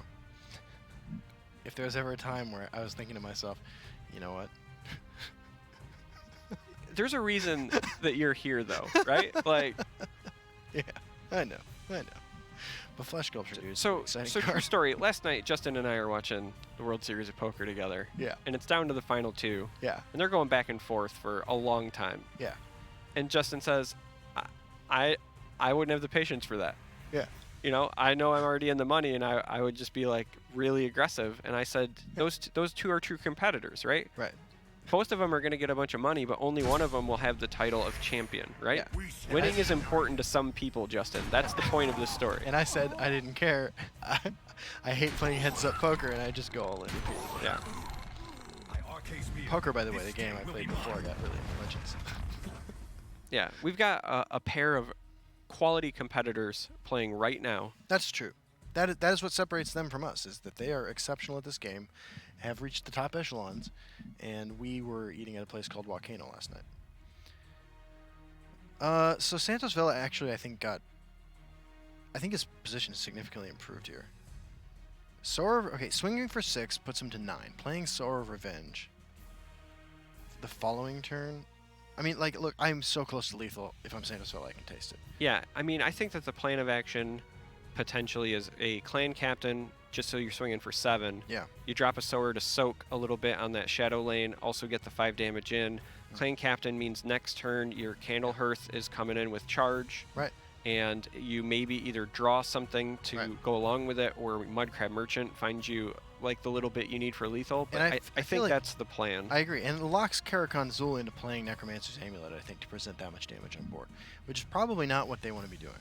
Speaker 1: If there was ever a time where I was thinking to myself, you know what?
Speaker 2: There's a reason that you're here, though, right? Like...
Speaker 1: Yeah, I know. But Flesh Sculpture, dude.
Speaker 2: So
Speaker 1: exciting
Speaker 2: true
Speaker 1: card.
Speaker 2: story. Last night, Justin and I are watching the World Series of Poker together.
Speaker 1: Yeah.
Speaker 2: And it's down to the final 2.
Speaker 1: Yeah.
Speaker 2: And they're going back and forth for a long time.
Speaker 1: Yeah.
Speaker 2: And Justin says, I wouldn't have the patience for that.
Speaker 1: Yeah.
Speaker 2: You know, I know I'm already in the money, and I would just be like really aggressive. And I said, those two are true competitors, right?
Speaker 1: Right.
Speaker 2: Both of them are going to get a bunch of money, but only one of them will have the title of champion, right?
Speaker 1: Yeah.
Speaker 2: Winning is important to some people, Justin. That's the point of this story.
Speaker 1: And I said I didn't care. I hate playing heads-up poker, and I just go all in.
Speaker 2: Yeah.
Speaker 1: Poker, by the way, the game I played before I got really into Legends.
Speaker 2: Yeah, we've got a pair of quality competitors playing right now.
Speaker 1: That's true. That is what separates them from us, is that they are exceptional at this game, have reached the top echelons, and we were eating at a place called Volcano last night. So Santosvella actually, I think his position is significantly improved here. Swinging for 6 puts him to 9. Playing Sower of Revenge the following turn. I mean, like, look, I'm so close to lethal. If I'm Santosvella, I can taste it.
Speaker 2: Yeah, I mean, I think that the plan of action potentially is a clan captain, just so you're swinging for 7.
Speaker 1: Yeah.
Speaker 2: You drop a sower to soak a little bit on that shadow lane, also get the 5 damage in. Clan captain means next turn your Candle Hearth is coming in with charge.
Speaker 1: Right.
Speaker 2: And you maybe either draw something to go along with it, or Mud Crab Merchant finds you like the little bit you need for lethal. But
Speaker 1: And
Speaker 2: I think
Speaker 1: like
Speaker 2: that's the plan.
Speaker 1: I agree. And it locks Karakondzhul into playing Necromancer's Amulet, I think, to present that much damage on board, which is probably not what they want to be doing.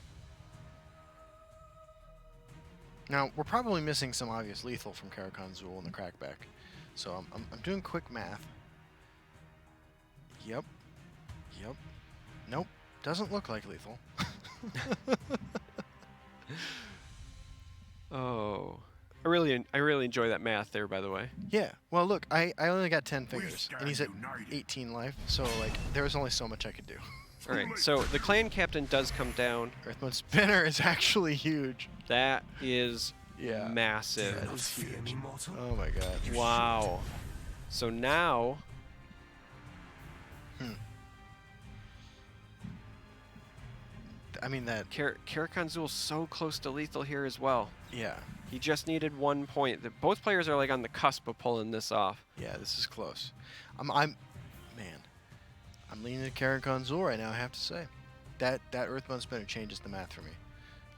Speaker 1: Now, we're probably missing some obvious lethal from Karakondzhul in the crackback. So I'm doing quick math. Yep. Nope. Doesn't look like lethal.
Speaker 2: Oh, I really enjoy that math there, by the way.
Speaker 1: Yeah. Well, look, I only got 10 fingers, and he's at 18 life, so like there was only so much I could do.
Speaker 2: All right, so the clan captain does come down.
Speaker 1: Earthmode Spinner is actually huge.
Speaker 2: That is
Speaker 1: Yeah.
Speaker 2: massive.
Speaker 1: That is huge. Oh my god.
Speaker 2: Wow. So now,
Speaker 1: I mean that.
Speaker 2: Karakondzhul's so close to lethal here as well.
Speaker 1: Yeah.
Speaker 2: He just needed 1 point. Both players are like on the cusp of pulling this off.
Speaker 1: Yeah, this is close. I'm leaning to Karakondzhul right now, I have to say. That Earthbound Spinner changes the math for me.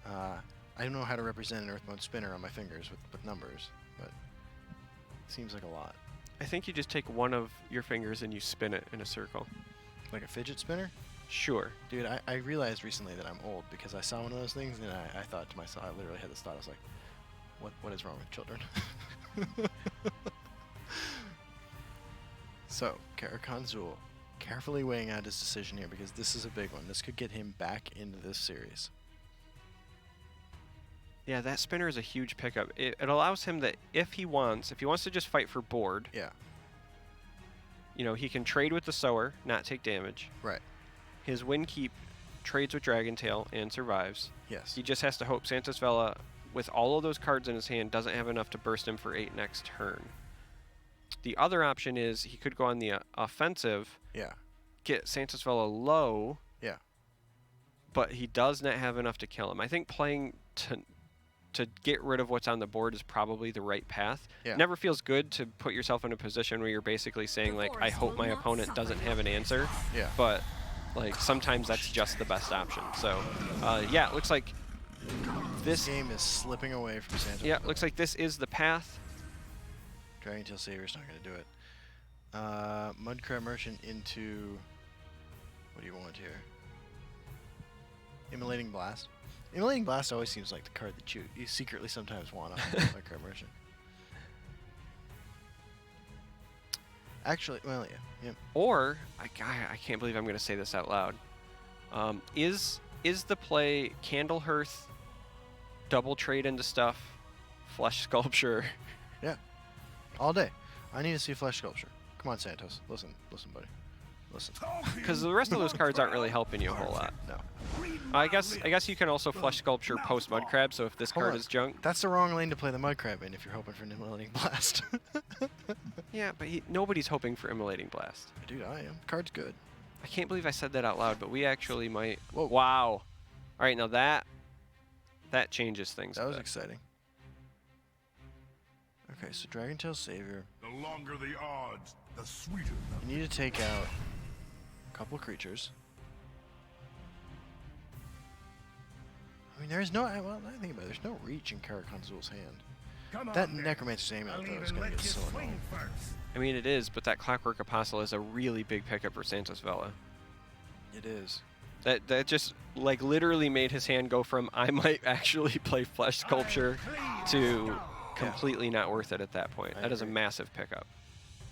Speaker 1: I don't know how to represent an Earthbound Spinner on my fingers with numbers, but it seems like a lot.
Speaker 2: I think you just take one of your fingers and you spin it in a circle.
Speaker 1: Like a fidget spinner?
Speaker 2: Sure.
Speaker 1: Dude, I realized recently that I'm old because I saw one of those things and I thought to myself, I literally had this thought, I was like, what is wrong with children? So, Karakondzhul, carefully weighing out his decision here because this is a big one. This could get him back into this series.
Speaker 2: Yeah, that spinner is a huge pickup. It allows him that if he wants to just fight for board,
Speaker 1: Yeah.
Speaker 2: you know, he can trade with the sower, not take damage.
Speaker 1: Right.
Speaker 2: His win keep trades with Dragon Tail and survives.
Speaker 1: Yes.
Speaker 2: He just has to hope Santosvella, with all of those cards in his hand, doesn't have enough to burst him for 8 next turn. The other option is he could go on the offensive,
Speaker 1: Yeah.
Speaker 2: get Santosvella low,
Speaker 1: Yeah.
Speaker 2: but he does not have enough to kill him. I think playing to get rid of what's on the board is probably the right path.
Speaker 1: Yeah.
Speaker 2: Never feels good to put yourself in a position where you're basically saying like, I hope my opponent doesn't have an answer.
Speaker 1: Yeah.
Speaker 2: But like sometimes that's just the best option. So yeah, it looks like this
Speaker 1: game is slipping away from Santos.
Speaker 2: Yeah, looks like this is the path.
Speaker 1: Dragon Tail Savior's not going to do it. Mudcrab Merchant into... What do you want here? Immolating Blast. Immolating Blast always seems like the card that you secretly sometimes want on Mudcrab Merchant. Actually, well, yeah.
Speaker 2: Or, I can't believe I'm going to say this out loud. Is the play Candlehearth, double trade into stuff, Flesh Sculpture?
Speaker 1: Yeah. All day. I need to see Flesh Sculpture. Come on, Santos. Listen, buddy. Listen.
Speaker 2: Because the rest of those cards aren't really helping you a whole lot.
Speaker 1: No.
Speaker 2: I guess you can also Flesh Sculpture post Mudcrab, so if this
Speaker 1: Hold
Speaker 2: card
Speaker 1: on.
Speaker 2: is junk...
Speaker 1: That's the wrong lane to play the Mudcrab in if you're hoping for an Immolating Blast.
Speaker 2: Yeah, but nobody's hoping for Immolating Blast.
Speaker 1: Dude, I am. Card's good.
Speaker 2: I can't believe I said that out loud, but we actually might...
Speaker 1: Whoa.
Speaker 2: Wow. All right, now that changes things.
Speaker 1: That
Speaker 2: a
Speaker 1: was
Speaker 2: bit.
Speaker 1: exciting. Okay, so Dragon Tail Savior.
Speaker 4: The longer the odds, the sweeter the
Speaker 1: You need to take out a couple creatures. I mean, there's no... Well, I think about it. There's no reach in Karakondzhul's hand.
Speaker 4: Come on,
Speaker 1: That
Speaker 4: then.
Speaker 1: Necromancer's Amulet,
Speaker 4: I'll
Speaker 1: though, is
Speaker 4: even
Speaker 1: going to
Speaker 4: let
Speaker 1: get
Speaker 4: you
Speaker 1: so
Speaker 4: swing
Speaker 1: annoying.
Speaker 4: first.
Speaker 2: I mean, it is, but that Clockwork Apostle is a really big pickup for Santosvella.
Speaker 1: It is.
Speaker 2: That just, like, literally made his hand go from, I might actually play Flesh Sculpture, to completely not worth it at that point.
Speaker 1: I
Speaker 2: That is a
Speaker 1: agree.
Speaker 2: massive pickup.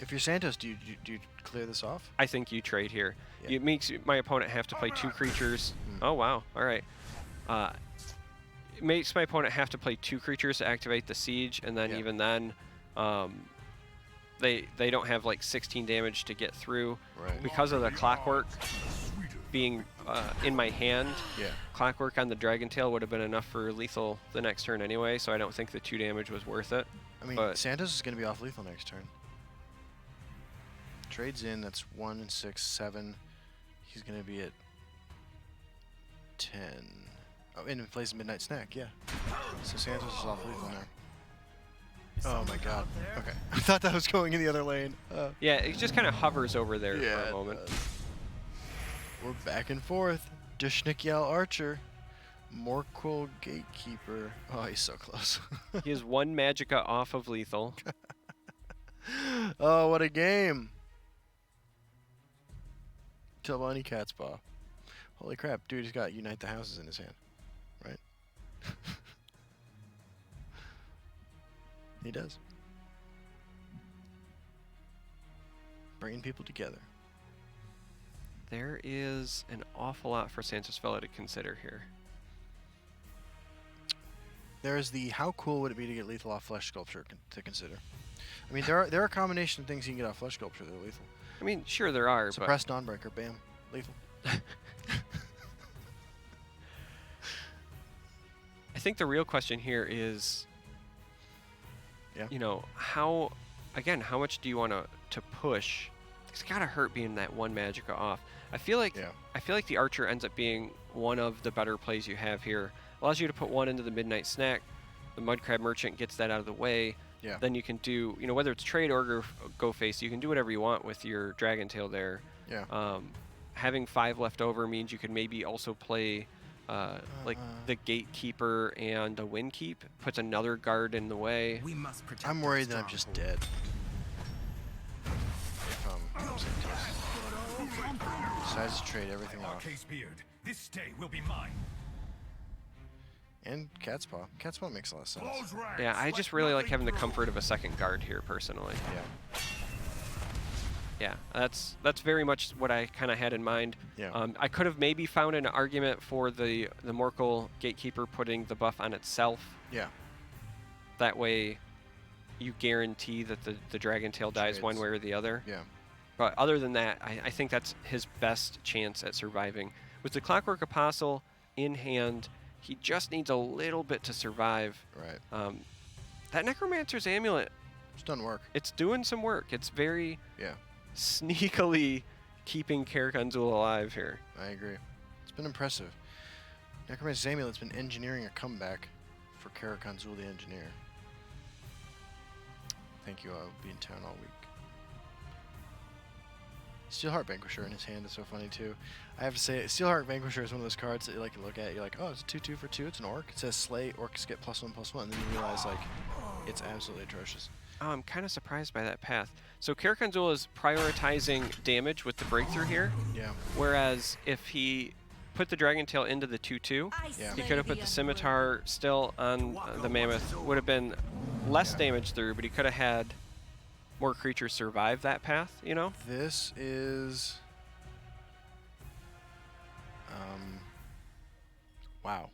Speaker 1: If you're Santos, do you clear this off?
Speaker 2: I think you trade here.
Speaker 1: Yeah.
Speaker 2: It makes my opponent have to play 2 creatures. Oh, wow. All right. It makes my opponent have to play 2 creatures to activate the Siege, and then
Speaker 1: Yeah.
Speaker 2: even then, they don't have like 16 damage to get through.
Speaker 1: Right.
Speaker 2: Because of the Clockwork
Speaker 4: Sweeter.
Speaker 2: being in my hand,
Speaker 1: Yeah.
Speaker 2: Clockwork on the Dragon Tail would have been enough for lethal the next turn anyway, so I don't think the 2 damage was worth it.
Speaker 1: I mean,
Speaker 2: But-
Speaker 1: Santos is going to be off lethal next turn. Trades in, that's 1 and 6, 7. He's going to be at 10. Oh, and he plays Midnight Snack, yeah. So Santos is off lethal now. Oh my god. Okay. I thought that was going in the other lane.
Speaker 2: Yeah, it just kind of hovers over there
Speaker 1: yeah,
Speaker 2: for a
Speaker 1: it
Speaker 2: moment.
Speaker 1: does. We're back and forth. Dushnikyal Archer. Morquil Gatekeeper. Oh, he's so close.
Speaker 2: He is 1 Magicka off of lethal.
Speaker 1: Oh, what a game. Tilbani Cat's Paw. Holy crap, dude, he's got Unite the Houses in his hand. Right? He does. Bringing people together.
Speaker 2: There is an awful lot for Santosvella to consider here.
Speaker 1: There's the how cool would it be to get lethal off Flesh Sculpture to consider. I mean, there are a combination of things you can get off Flesh Sculpture that are lethal.
Speaker 2: I mean, sure there are,
Speaker 1: Suppressed Dawnbreaker, bam, lethal.
Speaker 2: I think the real question here is, you know, how much do you want to push? It's gotta hurt being that 1 Magicka off. I feel like the Archer ends up being one of the better plays you have here. Allows you to put 1 into the Midnight Snack. The Mudcrab Merchant gets that out of the way.
Speaker 1: Yeah.
Speaker 2: Then you can do, you know, whether it's trade or go face, you can do whatever you want with your Dragon Tail there.
Speaker 1: Yeah.
Speaker 2: Having 5 left over means you could maybe also play like the Gatekeeper and a Windkeep. Puts another guard in the way.
Speaker 5: We must protect
Speaker 1: I'm
Speaker 5: our
Speaker 1: worried that I'm just
Speaker 5: stronghold.
Speaker 1: dead. If decides to trade everything off.
Speaker 4: Case Beard, this day will be mine.
Speaker 1: And Cat's Paw. Cat's Paw makes a lot of sense.
Speaker 4: Close ranks.
Speaker 2: Yeah, I just really like having the comfort of a second guard here, personally.
Speaker 1: Yeah.
Speaker 2: Yeah, that's very much what I kind of had in mind.
Speaker 1: Yeah.
Speaker 2: I could have maybe found an argument for the Morkel Gatekeeper putting the buff on itself.
Speaker 1: Yeah.
Speaker 2: That way, you guarantee that the Dragon Tail dies one
Speaker 1: Trades.
Speaker 2: way or the other.
Speaker 1: Yeah.
Speaker 2: But other than that, I think that's his best chance at surviving. With the Clockwork Apostle in hand, he just needs a little bit to survive.
Speaker 1: Right.
Speaker 2: That Necromancer's Amulet,
Speaker 1: It's done work.
Speaker 2: it's doing some work. It's very
Speaker 1: Yeah.
Speaker 2: sneakily keeping Karakondzhul alive here.
Speaker 1: I agree. It's been impressive. Necromancer's Amulet's been engineering a comeback for Karakondzhul the Engineer. Thank you, I'll be in town all week. Steelheart Vanquisher in his hand is so funny too. I have to say, Steelheart Vanquisher is one of those cards that you like look at, you're like, oh, it's a 2/2 for 2, it's an orc. It says slay, orcs get +1/+1, and then you realize like it's absolutely atrocious.
Speaker 2: Oh, I'm kind of surprised by that path. So Karakondzhul is prioritizing damage with the breakthrough here.
Speaker 1: Yeah.
Speaker 2: Whereas if he put the Dragon Tail into the 2/2,
Speaker 1: Yeah.
Speaker 2: he could have put the Scimitar still on the Mammoth. Would have been less damage through, but he could have had more creatures survive that path, you know?
Speaker 1: This is... wow.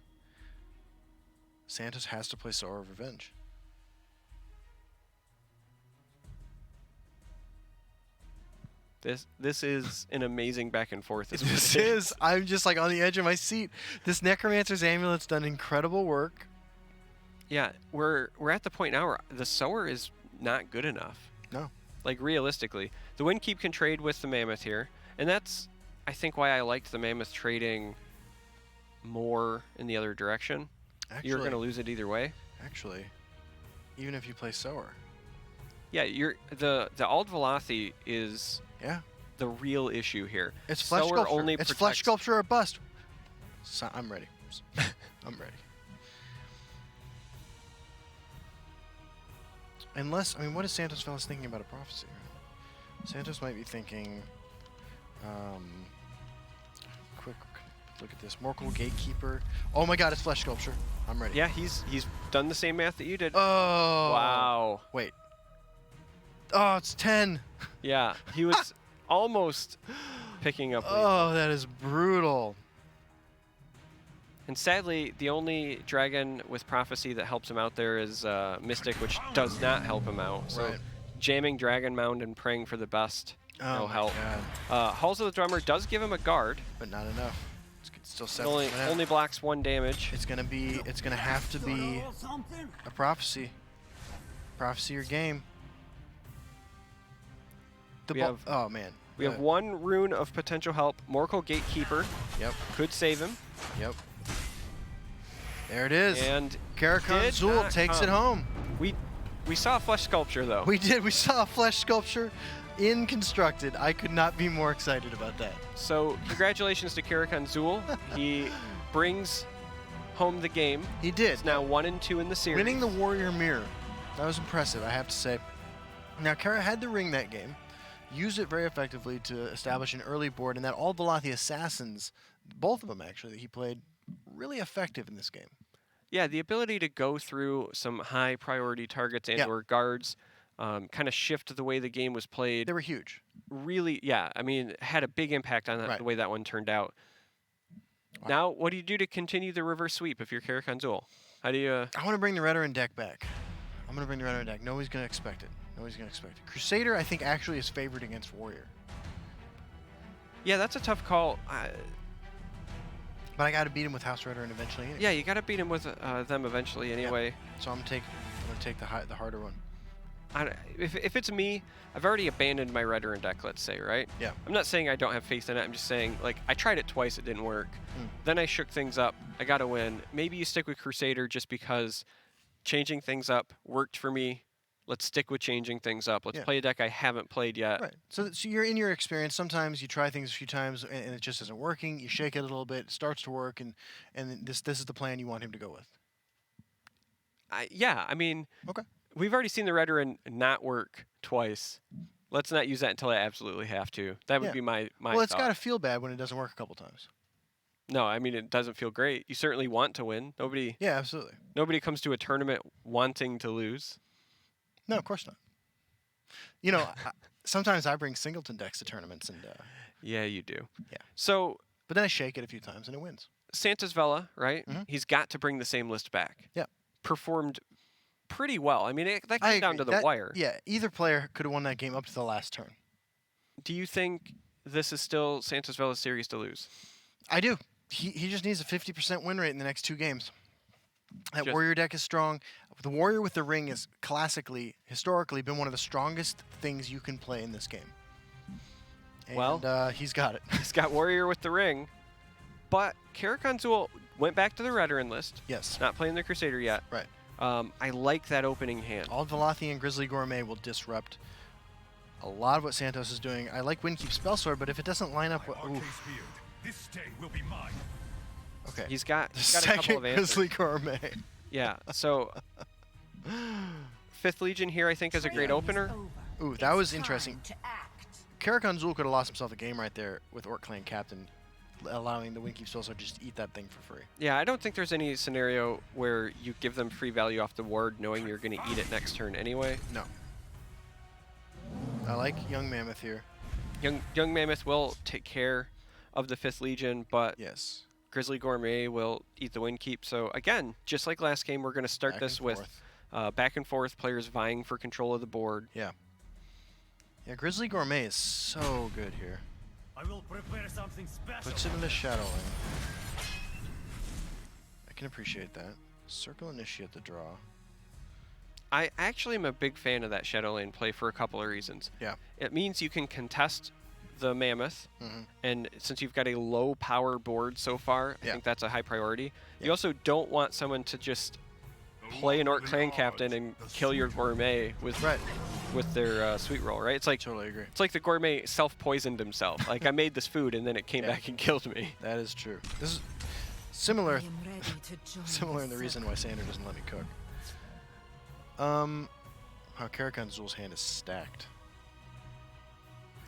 Speaker 1: Santos has to play Sower of Revenge.
Speaker 2: This is an amazing back and forth.
Speaker 1: This is. I'm just like on the edge of my seat. This Necromancer's Amulet's done incredible work.
Speaker 2: Yeah, we're at the point now where the Sower is not good enough.
Speaker 1: No.
Speaker 2: Like realistically, the Windkeep can trade with the Mammoth here, and that's I think why I liked the Mammoth trading more in the other direction.
Speaker 1: Actually,
Speaker 2: You're gonna lose it either way.
Speaker 1: Actually, even if you play Sower.
Speaker 2: Yeah, the Ald Valathi is
Speaker 1: Yeah.
Speaker 2: the real issue here.
Speaker 1: It's Flesh
Speaker 2: Sower
Speaker 1: Sculpture.
Speaker 2: only
Speaker 1: It's
Speaker 2: protects-
Speaker 1: Flesh Sculpture or bust. So, I'm ready. I'm ready. Unless, I mean, what is Santosvella thinking about a prophecy? Santos might be thinking, quick look at this. Morkel Gatekeeper. Oh my god, it's Flesh Sculpture. I'm ready.
Speaker 2: Yeah, he's done the same math that you did.
Speaker 1: Oh.
Speaker 2: Wow.
Speaker 1: Wait. Oh, it's 10.
Speaker 2: Yeah, he was almost picking up.
Speaker 1: Oh, that is brutal.
Speaker 2: And sadly, the only dragon with prophecy that helps him out there is Mystic, which does not help him out. So
Speaker 1: Right.
Speaker 2: jamming Dragon Mound and praying for the best
Speaker 1: Oh
Speaker 2: will
Speaker 1: my
Speaker 2: help.
Speaker 1: god.
Speaker 2: Halls of the Drummer does give him a guard.
Speaker 1: But not enough. It's still
Speaker 2: It
Speaker 1: 7.
Speaker 2: only blocks 1 damage.
Speaker 1: It's gonna have to be a prophecy. Prophecy or game.
Speaker 2: We have-
Speaker 1: oh man.
Speaker 2: We have 1 rune of potential help. Morkel Gatekeeper
Speaker 1: Yep.
Speaker 2: could save him.
Speaker 1: Yep. There it is.
Speaker 2: And
Speaker 1: Karakondzhul
Speaker 2: not
Speaker 1: takes it
Speaker 2: come.
Speaker 1: home.
Speaker 2: We saw a Flesh Sculpture, though.
Speaker 1: We did. We saw a Flesh Sculpture in Constructed. I could not be more excited about that.
Speaker 2: So congratulations to Karakondzhul. He brings home the game.
Speaker 1: He did.
Speaker 2: It's now 1-2 in the series.
Speaker 1: Winning the Warrior Mirror. That was impressive, I have to say. Now, Kara had to ring that game, used it very effectively to establish an early board, and that Ald Valathi Assassins, both of them actually, that he played, really effective in this game.
Speaker 2: Yeah, the ability to go through some high priority targets and
Speaker 1: Yeah.
Speaker 2: or guards, kind of shift the way the game was played.
Speaker 1: They were huge.
Speaker 2: Really, yeah, I mean, had a big impact on
Speaker 1: Right.
Speaker 2: the way that one turned out.
Speaker 1: Wow.
Speaker 2: Now, what do you do to continue the reverse sweep if you're Karakondzhul? How do you...
Speaker 1: I want to bring the Retiran deck back. I'm going to bring the Retiran deck. Nobody's going to expect it. Nobody's going to expect it. Crusader, I think, actually is favored against Warrior.
Speaker 2: Yeah, that's a tough call.
Speaker 1: But I got to beat him with House Retiran eventually. Anyway.
Speaker 2: Yeah, you got to beat him with them eventually anyway.
Speaker 1: So I'm going to take the harder one.
Speaker 2: If it's me, I've already abandoned my Retiran deck, let's say, right?
Speaker 1: Yeah.
Speaker 2: I'm not saying I don't have faith in it. I'm just saying, like, I tried it twice. It didn't work. Then I shook things up. I got to win. Maybe you stick with Crusader just because changing things up worked for me. Let's stick with changing things up. Let's play a deck I haven't played yet.
Speaker 1: Right. So you're in your experience. Sometimes you try things a few times and it just isn't working. You shake it a little bit. It starts to work, and this is the plan you want him to go with.
Speaker 2: Yeah, I mean,
Speaker 1: Okay.
Speaker 2: we've already seen the Retiran not work twice. Let's not use that until I absolutely have to. That would be my
Speaker 1: Well, it's
Speaker 2: thought.
Speaker 1: got to feel bad when it doesn't work a couple times.
Speaker 2: No, I mean, it doesn't feel great. You certainly want to win.
Speaker 1: Yeah, absolutely.
Speaker 2: Nobody comes to a tournament wanting to lose.
Speaker 1: No, of course not. You know, sometimes I bring singleton decks to tournaments, and
Speaker 2: Yeah, you do.
Speaker 1: Yeah.
Speaker 2: So
Speaker 1: but then I shake it a few times and it wins.
Speaker 2: Santosvella, right?
Speaker 1: Mhm.
Speaker 2: He's got to bring the same list back.
Speaker 1: Yeah.
Speaker 2: Performed pretty well. I mean, that
Speaker 1: I
Speaker 2: came down
Speaker 1: agree.
Speaker 2: to the wire.
Speaker 1: Yeah, either player could have won that game up to the last turn.
Speaker 2: Do you think this is still Santosvella's series to lose?
Speaker 1: I do. He just needs a 50% win rate in the next 2 games. That
Speaker 2: Just-
Speaker 1: Warrior deck is strong. The Warrior with the Ring is historically been one of the strongest things you can play in this game. And
Speaker 2: Well-
Speaker 1: he's got it.
Speaker 2: He's got Warrior with the ring. But Karakondzhul went back to the Retiran list.
Speaker 1: Yes.
Speaker 2: Not playing the Crusader yet.
Speaker 1: Right.
Speaker 2: I like that opening hand.
Speaker 1: Ald Valathi and Grizzly Gourmet will disrupt a lot of what Santos is doing. I like Windkeep Spellsword, but if it doesn't line up...
Speaker 4: This day will be mine.
Speaker 1: Okay.
Speaker 2: He's got a couple
Speaker 1: Second
Speaker 2: of answers.
Speaker 1: Grizzly Gourmet.
Speaker 2: Yeah, so 5th Legion here I think is a great opener.
Speaker 1: Ooh, that was interesting. Karakondzhul could have lost himself a game right there with Orc Clan Captain, allowing the Windkeep Spellsword to just eat that thing for free.
Speaker 2: Yeah, I don't think there's any scenario where you give them free value off the ward knowing you're going to eat it next turn anyway.
Speaker 1: No. I like Young Mammoth here.
Speaker 2: Young Mammoth will take care of the 5th Legion, but
Speaker 1: Yes.
Speaker 2: Grizzly Gourmet will eat the Windkeep. So again, just like last game, we're going to start
Speaker 1: Back
Speaker 2: this
Speaker 1: and
Speaker 2: with
Speaker 1: forth.
Speaker 2: back and forth, players vying for control of the board.
Speaker 1: Yeah. Yeah, Grizzly Gourmet is so good here.
Speaker 5: I will prepare something special.
Speaker 1: Puts it in the Shadow Lane. I can appreciate that. Circle Initiate the draw.
Speaker 2: I actually am a big fan of that Shadow Lane play for a couple of reasons.
Speaker 1: Yeah.
Speaker 2: It means you can contest the Mammoth, and since you've got a low power board so far, I think that's a high priority. You also don't want someone to just play an Orc Clan Captain and kill your Gourmet with their sweet roll, right? It's like
Speaker 1: Totally agree.
Speaker 2: It's like the Gourmet self-poisoned himself. Like I made this food and then it came back and killed me.
Speaker 1: That is true. This is similar in the reason why Sander doesn't let me cook. How Karakondzhul's hand is stacked.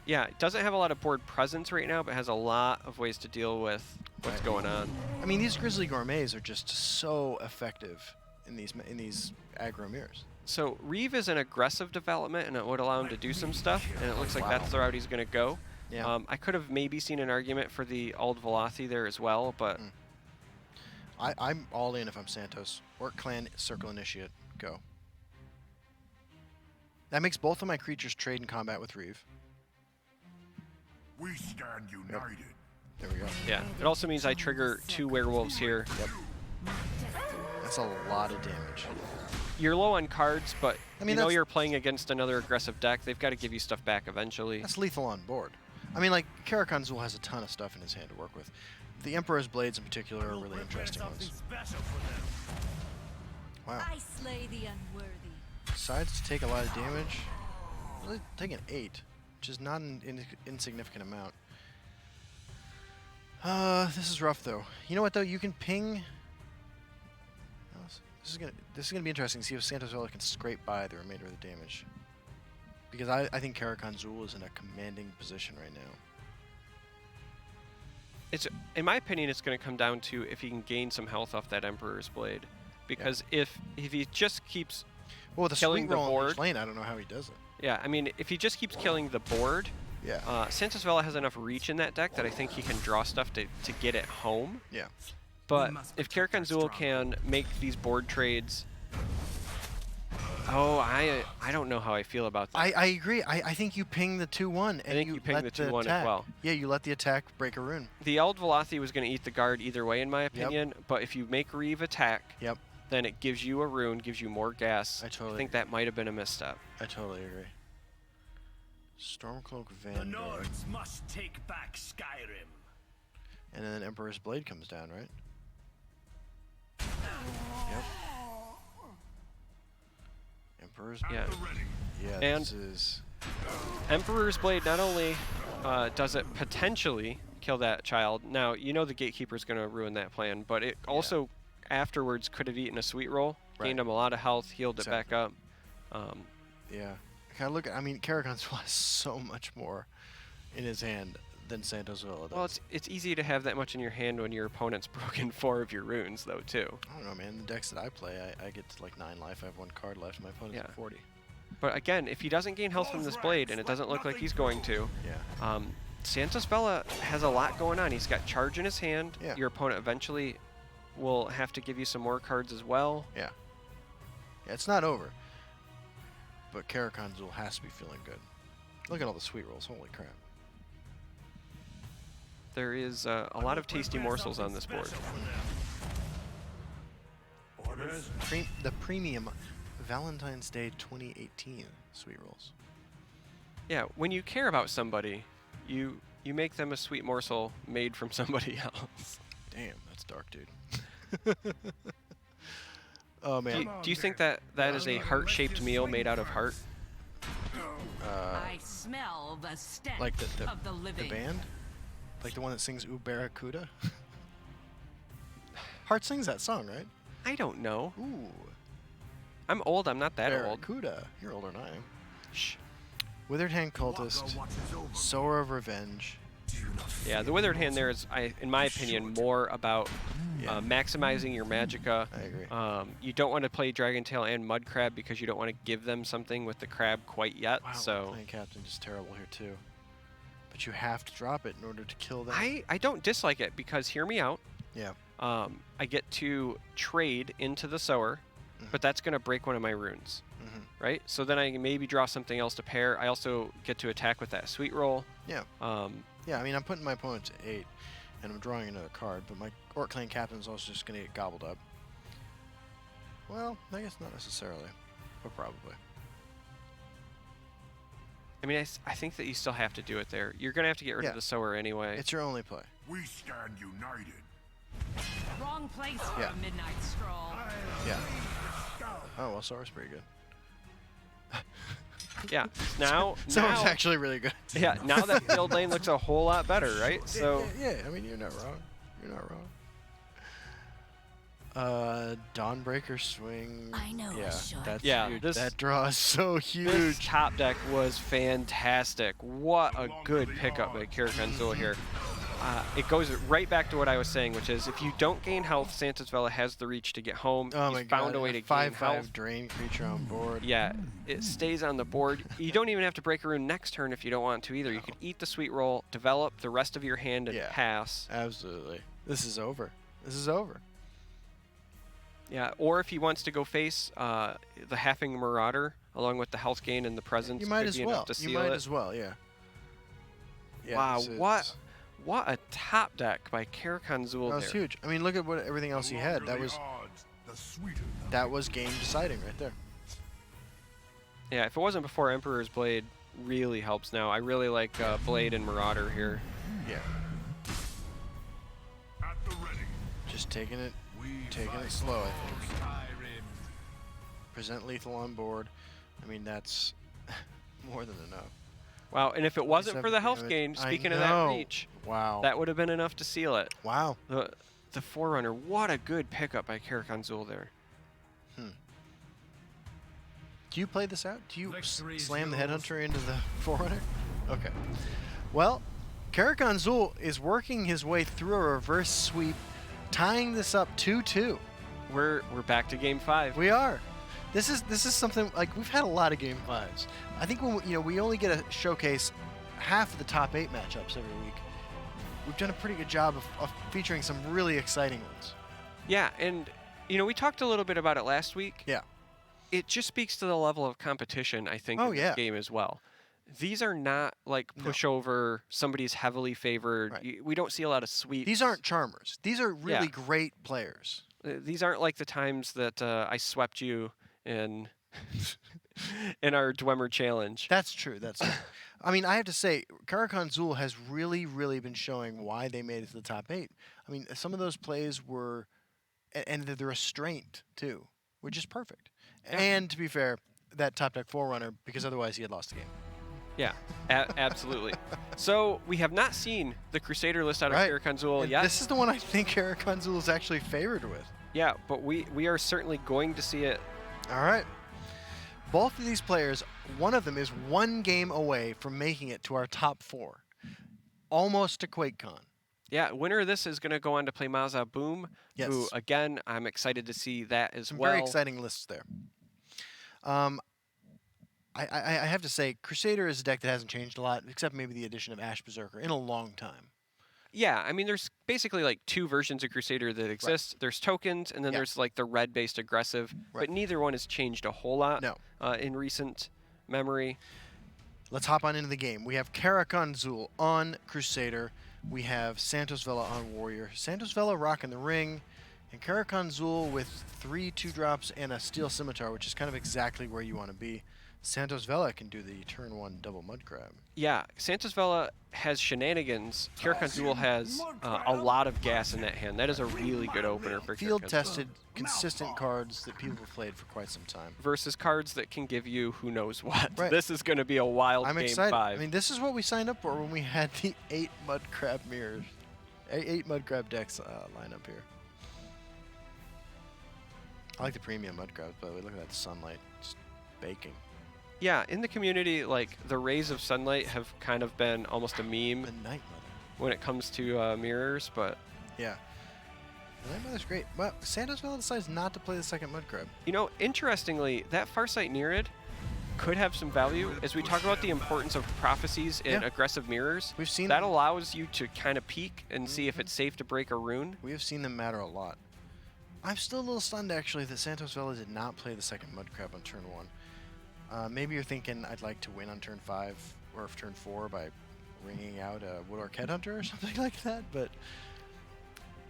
Speaker 2: Yeah, it doesn't have a lot of board presence right now, but has a lot of ways to deal with what's going on.
Speaker 1: I mean, these Grizzly Gourmets are just so effective in these aggro mirrors.
Speaker 2: So Reeve is an aggressive development, and it would allow him to do some stuff, and it looks like that's the route he's going to go.
Speaker 1: Yeah.
Speaker 2: I could have maybe seen an argument for the Ald Valathi there as well, but...
Speaker 1: I'm all in if I'm Santos. Orc Clan, Circle Initiate, go. That makes both of my creatures trade in combat with Reeve.
Speaker 4: We stand united.
Speaker 1: There we go.
Speaker 2: Yeah, it also means I trigger 2 werewolves here.
Speaker 1: Yep. That's a lot of damage.
Speaker 2: You're low on cards, but
Speaker 1: I mean,
Speaker 2: you know you're playing against another aggressive deck. They've got to give you stuff back eventually.
Speaker 1: That's lethal on board. I mean, like, Karakondzhul has a ton of stuff in his hand to work with. The Emperor's Blades in particular are really interesting ones. Wow.
Speaker 3: I slay the unworthy.
Speaker 1: Decides to take a lot of damage. Really taking 8, which is not an insignificant amount. This is rough though. You know what though? You can ping. This is gonna be interesting to see if Santosvella can scrape by the remainder of the damage. Because I think Karakondzhul is in a commanding position right now.
Speaker 2: In my opinion, it's going to come down to if he can gain some health off that Emperor's Blade. Because if he just keeps killing the board...
Speaker 1: each lane, I don't know how he does it.
Speaker 2: Yeah, I mean, if he just keeps killing the board, Santosvella has enough reach in that deck that I think he can draw stuff to get it home.
Speaker 1: Yeah.
Speaker 2: But if Karakondzhul can make these board trades... Oh, I don't know how I feel about that.
Speaker 1: I agree. I think you ping the 2-1 and
Speaker 2: I think you ping the 2-1 as well.
Speaker 1: Yeah, you let the attack break a rune.
Speaker 2: The Ald Valathi was going to eat the guard either way, in my opinion. But if you make Reeve attack, then it gives you a rune, gives you more gas. I think that might have been a misstep.
Speaker 1: I totally agree. Stormcloak
Speaker 5: The
Speaker 1: Vanguard.
Speaker 5: Nords must take back Skyrim.
Speaker 1: And then Emperor's Blade comes down, right? Yep. Emperor's Blade. Yeah,
Speaker 2: and
Speaker 1: this is...
Speaker 2: Emperor's Blade not only does it potentially kill that child, now you know the Gatekeeper's going to ruin that plan, but it also afterwards could have eaten a sweet roll, gained him a lot of health, healed it back up.
Speaker 1: Yeah. I mean, Karakondzhul has so much more in his hand than Santosvella does.
Speaker 2: Well, it's easy to have that much in your hand when your opponent's broken 4 of your runes, though, too.
Speaker 1: I don't know, man. The decks that I play, I get to like 9 life. I have 1 card left. My opponent's at 40.
Speaker 2: But again, if he doesn't gain health from this blade, and it doesn't look like he's going to, Santosvella has a lot going on. He's got charge in his hand.
Speaker 1: Yeah.
Speaker 2: Your opponent eventually will have to give you some more cards as well.
Speaker 1: Yeah. Yeah, it's not over. But Karakondzhul has to be feeling good. Look at all the sweet rolls. Holy crap.
Speaker 2: There is a lot of tasty morsels on this board.
Speaker 1: The premium Valentine's Day 2018 sweet rolls.
Speaker 2: Yeah, when you care about somebody, you make them a sweet morsel made from somebody else.
Speaker 1: Damn, that's dark, dude. Oh man.
Speaker 2: Do you think that is a heart-shaped meal made out of heart?
Speaker 3: I smell the stench
Speaker 1: Like
Speaker 3: of the living.
Speaker 1: the band? Like the one that sings "Ooh Barracuda"? Hart sings that song, right?
Speaker 2: I don't know.
Speaker 1: Ooh.
Speaker 2: I'm old. I'm not that old.
Speaker 1: Barracuda. You're older than I am.
Speaker 2: Shh.
Speaker 1: Withered Hand Cultist. Sower of Revenge.
Speaker 2: Yeah, the Withered Hand there is, in my opinion, more about
Speaker 1: Yeah.
Speaker 2: maximizing your magicka.
Speaker 1: I agree.
Speaker 2: You don't want to play Dragon Tail and Mud Crab because you don't want to give them something with the crab quite yet.
Speaker 1: Wow,
Speaker 2: So
Speaker 1: Clan Captain is terrible here too. But you have to drop it in order to kill them.
Speaker 2: I don't dislike it because, hear me out,
Speaker 1: Yeah.
Speaker 2: I get to trade into the Sower, but that's going to break one of my runes, right? So then I can maybe draw something else to pair. I also get to attack with that Sweet Roll.
Speaker 1: Yeah. Yeah, I mean, I'm putting my opponent to 8, and I'm drawing another card, but my Orc Clan Captain is also just going to get gobbled up. Well, I guess not necessarily, but probably.
Speaker 2: I mean, I think that you still have to do it there. You're going to have to get rid
Speaker 1: Yeah.
Speaker 2: of the Sower anyway.
Speaker 1: It's your only play.
Speaker 4: We stand united.
Speaker 3: Wrong place for
Speaker 1: Yeah.
Speaker 3: a midnight stroll.
Speaker 1: Yeah. Oh, well, Sora's pretty good.
Speaker 2: Yeah. Now,
Speaker 1: Sora's actually really good.
Speaker 2: yeah. Now that field lane looks a whole lot better, right? So
Speaker 1: Yeah, I mean, you're not wrong. You're not wrong. Dawnbreaker Swing.
Speaker 3: I know I
Speaker 1: Yeah,
Speaker 3: should.
Speaker 1: that's
Speaker 2: Yeah,
Speaker 1: huge.
Speaker 2: this-
Speaker 1: That draw is so
Speaker 2: this
Speaker 1: huge.
Speaker 2: top deck was fantastic. What a good pickup by Karakondzhul here. It goes right back to what I was saying, which is if you don't gain health, Santosvella has the reach to get home.
Speaker 1: Oh
Speaker 2: He's
Speaker 1: my god.
Speaker 2: found a way to gain
Speaker 1: 5/5
Speaker 2: health.
Speaker 1: drain creature on board.
Speaker 2: Yeah, it stays on the board. You don't even have to break a rune next turn if you don't want to either. You could eat the Sweet Roll, develop the rest of your hand, and
Speaker 1: Yeah.
Speaker 2: pass.
Speaker 1: Absolutely. This is over. This is over.
Speaker 2: Yeah, or if he wants to go face the Halfing Marauder, along with the health gain and the presence,
Speaker 1: You might
Speaker 2: could
Speaker 1: as
Speaker 2: be
Speaker 1: well.
Speaker 2: enough to
Speaker 1: You
Speaker 2: seal
Speaker 1: might
Speaker 2: it.
Speaker 1: as well, yeah. Yeah,
Speaker 2: Wow,
Speaker 1: this is-
Speaker 2: what a top deck by Karakondzhul
Speaker 1: That was
Speaker 2: there.
Speaker 1: huge. I mean, look at what everything else he had.
Speaker 4: The
Speaker 1: That
Speaker 4: longer
Speaker 1: was
Speaker 4: the odds, the sweeter the
Speaker 1: that was game deciding right there.
Speaker 2: Yeah, if it wasn't before Emperor's Blade really helps now. I really like Blade and Marauder here.
Speaker 1: Yeah.
Speaker 4: at the ready.
Speaker 1: Just taking it
Speaker 4: We
Speaker 1: slow, I think.
Speaker 4: Skyrim.
Speaker 1: Present lethal on board. I mean, that's more than enough.
Speaker 2: Wow, and if it wasn't for the health
Speaker 1: 27
Speaker 2: gain,
Speaker 1: damage.
Speaker 2: speaking
Speaker 1: I
Speaker 2: of that
Speaker 1: know.
Speaker 2: reach,
Speaker 1: Wow.
Speaker 2: that would have been enough to seal it.
Speaker 1: Wow.
Speaker 2: The Forerunner, what a good pickup by Karakondzhul there.
Speaker 1: Do you play this out? Do you
Speaker 5: Victory is
Speaker 1: slam the
Speaker 5: yours.
Speaker 1: Headhunter into the Forerunner? Okay. Well, Karakondzhul is working his way through a reverse sweep, tying this up 2-2.
Speaker 2: We're back to game 5.
Speaker 1: We are. This is something like we've had a lot of game 5s. I think when we only get to showcase half of the top 8 matchups every week. We've done a pretty good job of featuring some really exciting ones.
Speaker 2: Yeah, and we talked a little bit about it last week.
Speaker 1: Yeah.
Speaker 2: It just speaks to the level of competition, I think,
Speaker 1: Oh,
Speaker 2: in
Speaker 1: yeah.
Speaker 2: this game as well. These are not like
Speaker 1: No.
Speaker 2: pushover, somebody's heavily favored.
Speaker 1: Right.
Speaker 2: We don't see a lot of sweeps.
Speaker 1: These aren't charmers. These are really
Speaker 2: Yeah.
Speaker 1: great players.
Speaker 2: These aren't like the times that I swept you in in our Dwemer challenge.
Speaker 1: That's true. That's true. I mean, I have to say, Karakondzhul has really, really been showing why they made it to the top 8. I mean, some of those plays were, and the restraint too, were just perfect.
Speaker 2: Yeah.
Speaker 1: And to be fair, that top deck Forerunner, because otherwise he had lost the game.
Speaker 2: Yeah, absolutely. So we have not seen the Crusader list out of
Speaker 1: Right.
Speaker 2: Karakondzhul
Speaker 1: And
Speaker 2: yet.
Speaker 1: this is the one I think Karakondzhul is actually favored with.
Speaker 2: Yeah, but we are certainly going to see it.
Speaker 1: All right. Both of these players, one of them is one game away from making it to our top 4. Almost to QuakeCon.
Speaker 2: Yeah, winner of this is going to go on to play Maza Boom,
Speaker 1: Yes.
Speaker 2: who, again, I'm excited to see that as
Speaker 1: Some
Speaker 2: well.
Speaker 1: very exciting lists there. I have to say, Crusader is a deck that hasn't changed a lot, except maybe the addition of Ash Berserker in a long time.
Speaker 2: Yeah, I mean, there's basically like 2 versions of Crusader that exist. There's tokens, and then
Speaker 1: Yeah.
Speaker 2: there's like the red-based aggressive,
Speaker 1: Right.
Speaker 2: but neither one has changed a whole lot
Speaker 1: No.
Speaker 2: in recent memory.
Speaker 1: Let's hop on into the game. We have Karakondzhul on Crusader. We have Santosvella on Warrior. Santosvella rocking the ring, and Karakondzhul with 3 2-drops and a Steel Scimitar, which is kind of exactly where you want to be. Santosvella can do the turn 1 double mud crab.
Speaker 2: Yeah, Santosvella has shenanigans. Karakondzhul has a lot of gas in that hand. That is a really good opener for
Speaker 1: Field
Speaker 2: Karakondzhul.
Speaker 1: tested, consistent cards that people have played for quite some time.
Speaker 2: Versus cards that can give you who knows what.
Speaker 1: Right.
Speaker 2: This is going to be a wild
Speaker 1: I'm
Speaker 2: game
Speaker 1: excited.
Speaker 2: 5.
Speaker 1: I mean, this is what we signed up for when we had the 8 mud crab mirrors, 8 mud crab decks lineup here. I like the premium mud crabs, by the way. Look at that sunlight, just baking.
Speaker 2: Yeah, in the community, like, the rays of sunlight have kind of been almost a meme
Speaker 1: The Night Mother.
Speaker 2: when it comes to mirrors, but,
Speaker 1: Yeah. The Night Mother's great. Well, Santosvella decides not to play the second mud crab.
Speaker 2: you know, interestingly, that Farsight Nereid could have some value. As we talk about the importance of prophecies in
Speaker 1: Yeah.
Speaker 2: aggressive mirrors,
Speaker 1: We've seen
Speaker 2: that
Speaker 1: them.
Speaker 2: allows you to kind of peek and see if it's safe to break a rune.
Speaker 1: We have seen them matter a lot. I'm still a little stunned, actually, that Santosvella did not play the second mud crab on turn 1. Maybe you're thinking I'd like to win on turn 5 or turn 4 by ringing out a Wood Orc Headhunter or something like that, but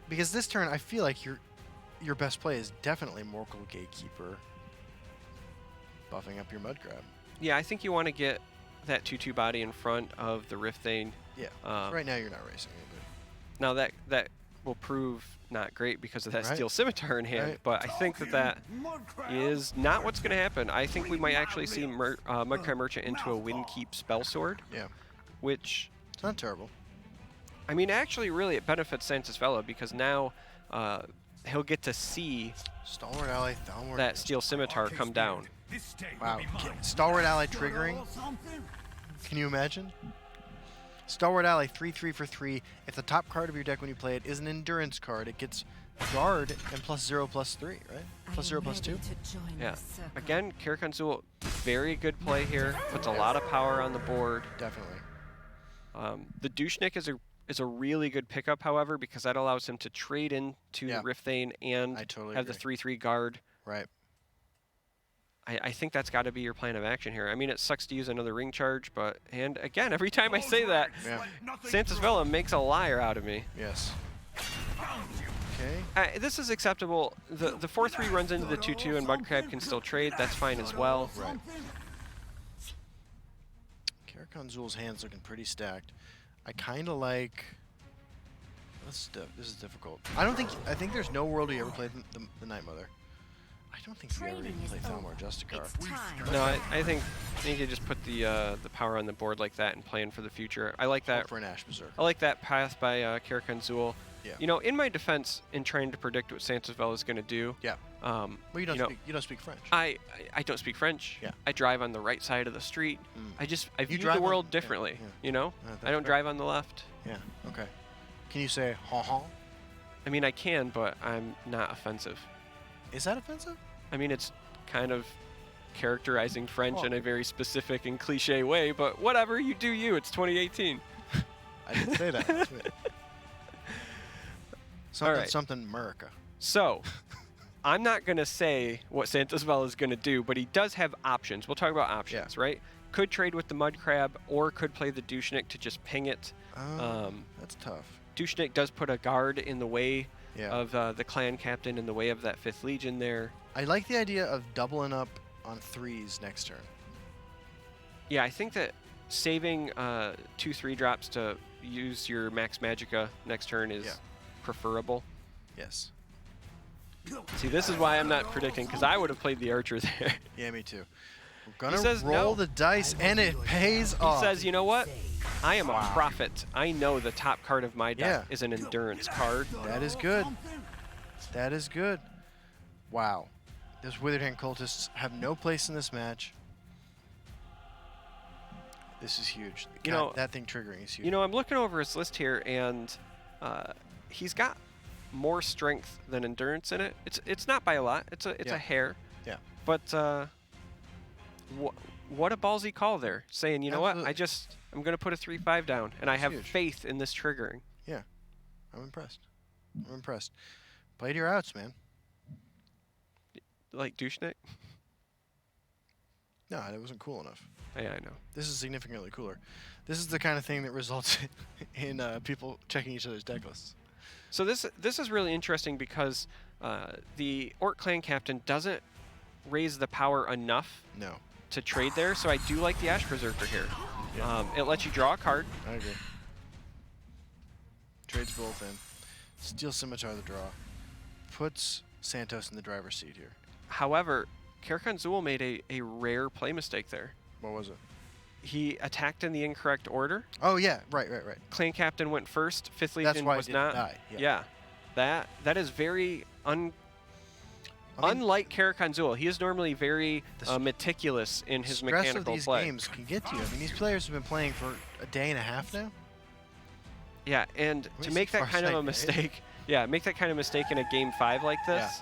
Speaker 1: because this turn I feel like your best play is definitely Morkel Gatekeeper buffing up your mud crab.
Speaker 2: Yeah, I think you want to get that 2/2 body in front of the Rifthane.
Speaker 1: Yeah.
Speaker 2: Um,
Speaker 1: Right now you're not racing it, but
Speaker 2: Now that will prove not great because of that
Speaker 1: Right.
Speaker 2: Steel Scimitar in hand,
Speaker 1: Right.
Speaker 2: but I think that is not what's going to happen. I think we might actually see Mudcry Merchant into a Windkeep Spellsword,
Speaker 1: yeah,
Speaker 2: which,
Speaker 1: it's not terrible.
Speaker 2: I mean, actually, really, it benefits Santosvella because now he'll get to see
Speaker 1: Stalwart Ally, Thalmor.
Speaker 2: that Steel Scimitar come down.
Speaker 5: This state
Speaker 1: Wow.
Speaker 5: will be mine.
Speaker 1: Stalwart Ally triggering. Can you imagine? Stalwart Ally 3/3 for 3. If the top card of your deck when you play it is an endurance card, it gets guard and +0/+3, right? +0/+2.
Speaker 2: Yeah. Again, Karakondzhul, very good play here. Puts a lot of power on the board.
Speaker 1: Definitely.
Speaker 2: The Douchnik is a really good pickup, however, because that allows him to trade into
Speaker 1: Yeah.
Speaker 2: Rifthane and
Speaker 1: I totally
Speaker 2: have the
Speaker 1: agree.
Speaker 2: 3/3 guard.
Speaker 1: Right.
Speaker 2: I think that's got to be your plan of action here. I mean, it sucks to use another ring charge, but, and again, every time I say that,
Speaker 1: Yeah.
Speaker 2: Santosvella makes a liar out of me.
Speaker 1: Yes. Okay.
Speaker 2: This is acceptable. The 4/3 runs into the 2/2 and Mudcrab can still trade. That's fine as well.
Speaker 1: Right. Karakondzhul's hand's looking pretty stacked. I kind of like. This is difficult. I think there's no world we ever played the Night Mother. I don't think we ever even played Thalmor Justicar.
Speaker 2: No, I think you just put the power on the board like that and plan for the future. I like that.
Speaker 1: Hope for an Ash Berserk.
Speaker 2: I like that path by Karakondzhul.
Speaker 1: Yeah.
Speaker 2: You know, in my defense, in trying to predict what Santosvella is going to do,
Speaker 1: Yeah. Well, you don't speak French.
Speaker 2: I don't speak French.
Speaker 1: Yeah.
Speaker 2: I drive on the right side of the street.
Speaker 1: Mm.
Speaker 2: I view
Speaker 1: drive
Speaker 2: the
Speaker 1: on-
Speaker 2: world
Speaker 1: yeah,
Speaker 2: differently.
Speaker 1: yeah.
Speaker 2: You know,
Speaker 1: That's
Speaker 2: I don't
Speaker 1: fair.
Speaker 2: drive on the left.
Speaker 1: Yeah. Okay. Can you say ha ha?
Speaker 2: I mean, I can, but I'm not offensive.
Speaker 1: Is that offensive?
Speaker 2: I mean, it's kind of characterizing French
Speaker 1: Well-
Speaker 2: in a very specific and cliche way, but whatever, you do you. It's 2018.
Speaker 1: I didn't say that. That's it. Something,
Speaker 2: right.
Speaker 1: something America.
Speaker 2: So, I'm not going to say what Santosvella is going to do, but he does have options. We'll talk about options, right? Could trade with the Mud Crab or could play the Douchnik to just ping it.
Speaker 1: That's tough.
Speaker 2: Douchnik does put a guard in the way
Speaker 1: Yeah.
Speaker 2: of the clan captain, in the way of that 5th Legion there.
Speaker 1: I like the idea of doubling up on 3s next turn.
Speaker 2: Yeah, I think that saving 2/3 drops to use your Max Magicka next turn is
Speaker 1: Yeah.
Speaker 2: preferable.
Speaker 1: Yes.
Speaker 2: See, this is why I'm not predicting, because I would have played the Archer there.
Speaker 1: Yeah, me too. We're gonna
Speaker 2: says
Speaker 1: roll
Speaker 2: no.
Speaker 1: the dice, and it pays
Speaker 2: He
Speaker 1: off.
Speaker 2: says, you know what? I am a prophet. I know the top card of my deck
Speaker 1: Yeah.
Speaker 2: is an endurance card.
Speaker 1: That is good. That is good. Wow. Those Withered Hand Cultists have no place in this match. This is huge.
Speaker 2: You
Speaker 1: God,
Speaker 2: know-
Speaker 1: that thing triggering is huge.
Speaker 2: You know, I'm looking over his list here, and he's got more strength than endurance in it. It's not by a lot. It's
Speaker 1: Yeah.
Speaker 2: a hair.
Speaker 1: Yeah.
Speaker 2: But what a ballsy call there, saying, you know what?
Speaker 1: Absolutely.
Speaker 2: I'm going to put a 3/5 down, and I
Speaker 1: That's
Speaker 2: have
Speaker 1: huge.
Speaker 2: faith in this triggering.
Speaker 1: Yeah. I'm impressed. I'm impressed. Play to your outs, man.
Speaker 2: Like Douchnik?
Speaker 1: No, it wasn't cool enough.
Speaker 2: Yeah, I know.
Speaker 1: This is significantly cooler. This is the kind of thing that results in people checking each other's deck lists.
Speaker 2: So this is really interesting because the Orc clan captain doesn't raise the power enough
Speaker 1: No.
Speaker 2: to trade there, so I do like the Ash Berserker here. It lets you draw a card.
Speaker 1: I agree. Trades both in. Steel Scimitar the draw. Puts Santos in the driver's seat here.
Speaker 2: However, Karakondzhul made a rare play mistake there.
Speaker 1: What was it?
Speaker 2: He attacked in the incorrect order.
Speaker 1: Oh, yeah. Right.
Speaker 2: Clan Captain went first. Fifth
Speaker 1: That's
Speaker 2: Legion
Speaker 1: why
Speaker 2: was
Speaker 1: it didn't
Speaker 2: not.
Speaker 1: die.
Speaker 2: Yeah. That is very unlike Karakondzhul. He is normally very meticulous in his mechanical
Speaker 1: of these
Speaker 2: play.
Speaker 1: games can get to you. I mean, these players have been playing for a day and a half now.
Speaker 2: Yeah, and to make that kind of a mistake, make that kind of mistake in a game 5 like this,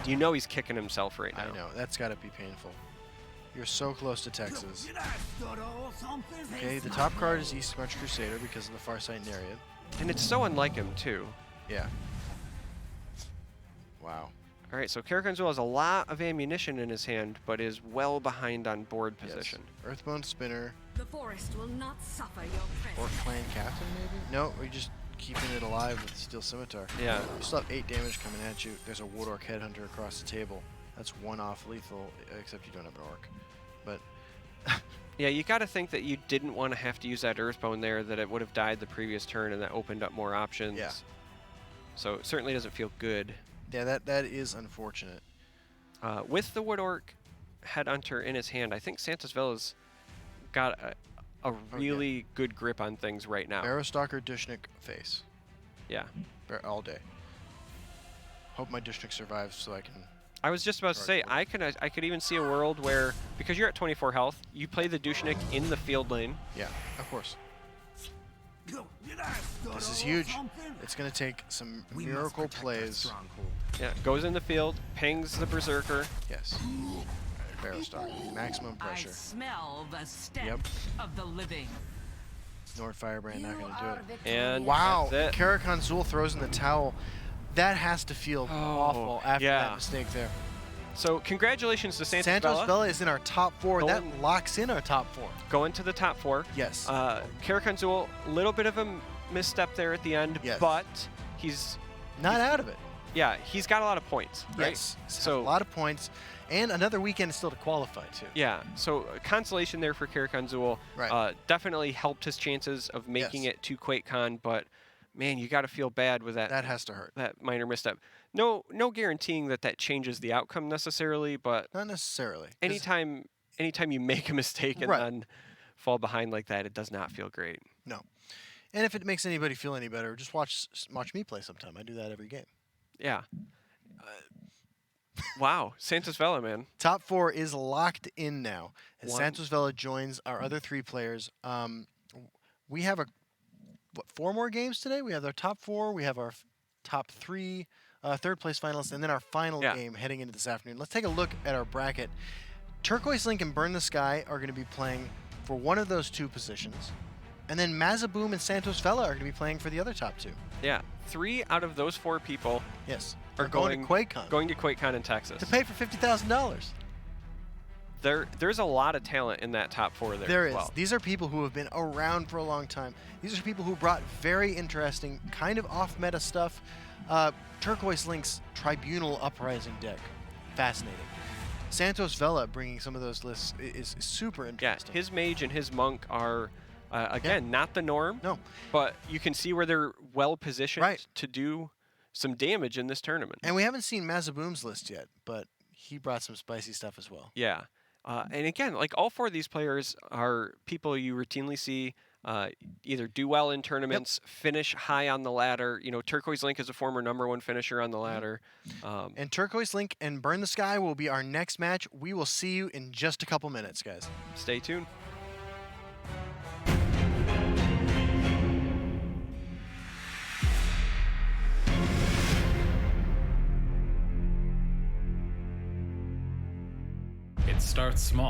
Speaker 2: you know he's kicking himself right now.
Speaker 1: I know. That's got to be painful. You're so close to Texas. Okay, the top card is East March Crusader because of the Farsight Nereid.
Speaker 2: And it's so unlike him, too.
Speaker 1: Yeah. Wow.
Speaker 2: All right, so Karakondzhul has a lot of ammunition in his hand, but is well behind on board position.
Speaker 1: Yes. Earthbone Spinner.
Speaker 3: The forest will not suffer your
Speaker 1: Or
Speaker 3: presence.
Speaker 1: Clan Captain, maybe? No, we're just keeping it alive with Steel Scimitar.
Speaker 2: Yeah.
Speaker 1: You still have 8 damage coming at you. There's a Wood Orc Headhunter across the table. That's 1 off lethal, except you don't have an Orc. But
Speaker 2: yeah, you got to think that you didn't want to have to use that Earthbone there, that it would have died the previous turn, and that opened up more options.
Speaker 1: Yeah.
Speaker 2: So it certainly doesn't feel good.
Speaker 1: yeah, that is unfortunate.
Speaker 2: With the Wood Orc Headhunter in his hand, I think Santosvella's got a really good grip on things right now.
Speaker 1: Barrowstalker Dushnik face.
Speaker 2: Yeah.
Speaker 1: All day. Hope my Dushnik survives so I can...
Speaker 2: I was just about to say, I could even see a world where, because you're at 24 health, you play the Dushnik in the field lane.
Speaker 1: Yeah, of course. This is huge. It's going to take some miracle plays.
Speaker 2: Yeah, goes in the field, pings the Berserker.
Speaker 1: Yes. Barrowstalker. Maximum
Speaker 3: I
Speaker 1: pressure.
Speaker 3: smell the stench
Speaker 1: Yep.
Speaker 3: of the living.
Speaker 1: Nord Firebrand not going to do it.
Speaker 2: And
Speaker 1: Wow,
Speaker 2: that's it.
Speaker 1: Karakondzhul throws in the towel. That has to feel awful after
Speaker 2: yeah.
Speaker 1: that mistake there.
Speaker 2: So congratulations to Santosvella.
Speaker 1: Santosvella is in our top 4. That
Speaker 2: Going-
Speaker 1: locks in our top 4.
Speaker 2: Going to the top 4.
Speaker 1: Yes.
Speaker 2: Karakondzhul, a little bit of a misstep there at the end,
Speaker 1: Yes.
Speaker 2: but he's
Speaker 1: Not out of it.
Speaker 2: he's got a lot of points, right?
Speaker 1: Yes.
Speaker 2: So
Speaker 1: a lot of points. And another weekend still to qualify, too.
Speaker 2: yeah, so consolation there for Karakondzhul.
Speaker 1: Right.
Speaker 2: Definitely helped his chances of making
Speaker 1: Yes.
Speaker 2: it to QuakeCon, but man, you got to feel bad with that.
Speaker 1: That has to hurt.
Speaker 2: That minor misstep. No guaranteeing that changes the outcome necessarily, but
Speaker 1: Not necessarily. 'Cause-
Speaker 2: anytime you make a mistake and
Speaker 1: Right.
Speaker 2: then fall behind like that, it does not feel great.
Speaker 1: No. And if it makes anybody feel any better, just watch me play sometime. I do that every game.
Speaker 2: Yeah. Wow, Santosvella, man.
Speaker 1: Top 4 is locked in now. As
Speaker 2: Wow.
Speaker 1: Santosvella joins our other 3 players. We have 4 more games today? We have our top 4. We have our top 3 third place finalists, and then our final game heading into this afternoon. Let's take a look at our bracket. Turquoise Link and Burn the Sky are going to be playing for one of those 2 positions. And then Mazaboom and Santosvella are going to be playing for the other top 2.
Speaker 2: Yeah, 3 out of those 4 people
Speaker 1: Yes.
Speaker 2: are
Speaker 1: going to QuakeCon.
Speaker 2: Going to QuakeCon in Texas.
Speaker 1: To pay for $50,000.
Speaker 2: There's a lot of talent in that top 4 there.
Speaker 1: There
Speaker 2: as
Speaker 1: is.
Speaker 2: well.
Speaker 1: These are people who have been around for a long time. These are people who brought very interesting, kind of off-meta stuff. Turquoise Link's Tribunal Uprising deck. Fascinating. Santosvella bringing some of those lists is super
Speaker 2: Yeah,
Speaker 1: interesting.
Speaker 2: his Mage and his Monk are, again, not the norm.
Speaker 1: No.
Speaker 2: But you can see where they're well positioned
Speaker 1: Right.
Speaker 2: to do some damage in this tournament.
Speaker 1: And we haven't seen Mazaboom's list yet, but he brought some spicy stuff as well.
Speaker 2: Yeah. And again, like all 4 of these players are people you routinely see either do well in tournaments, finish high on the ladder. You know, Turquoise Link is a former #1 finisher on the ladder.
Speaker 1: And Turquoise Link and Burn the Sky will be our next match. We will see you in just a couple minutes, guys.
Speaker 2: Stay tuned.
Speaker 6: It starts small.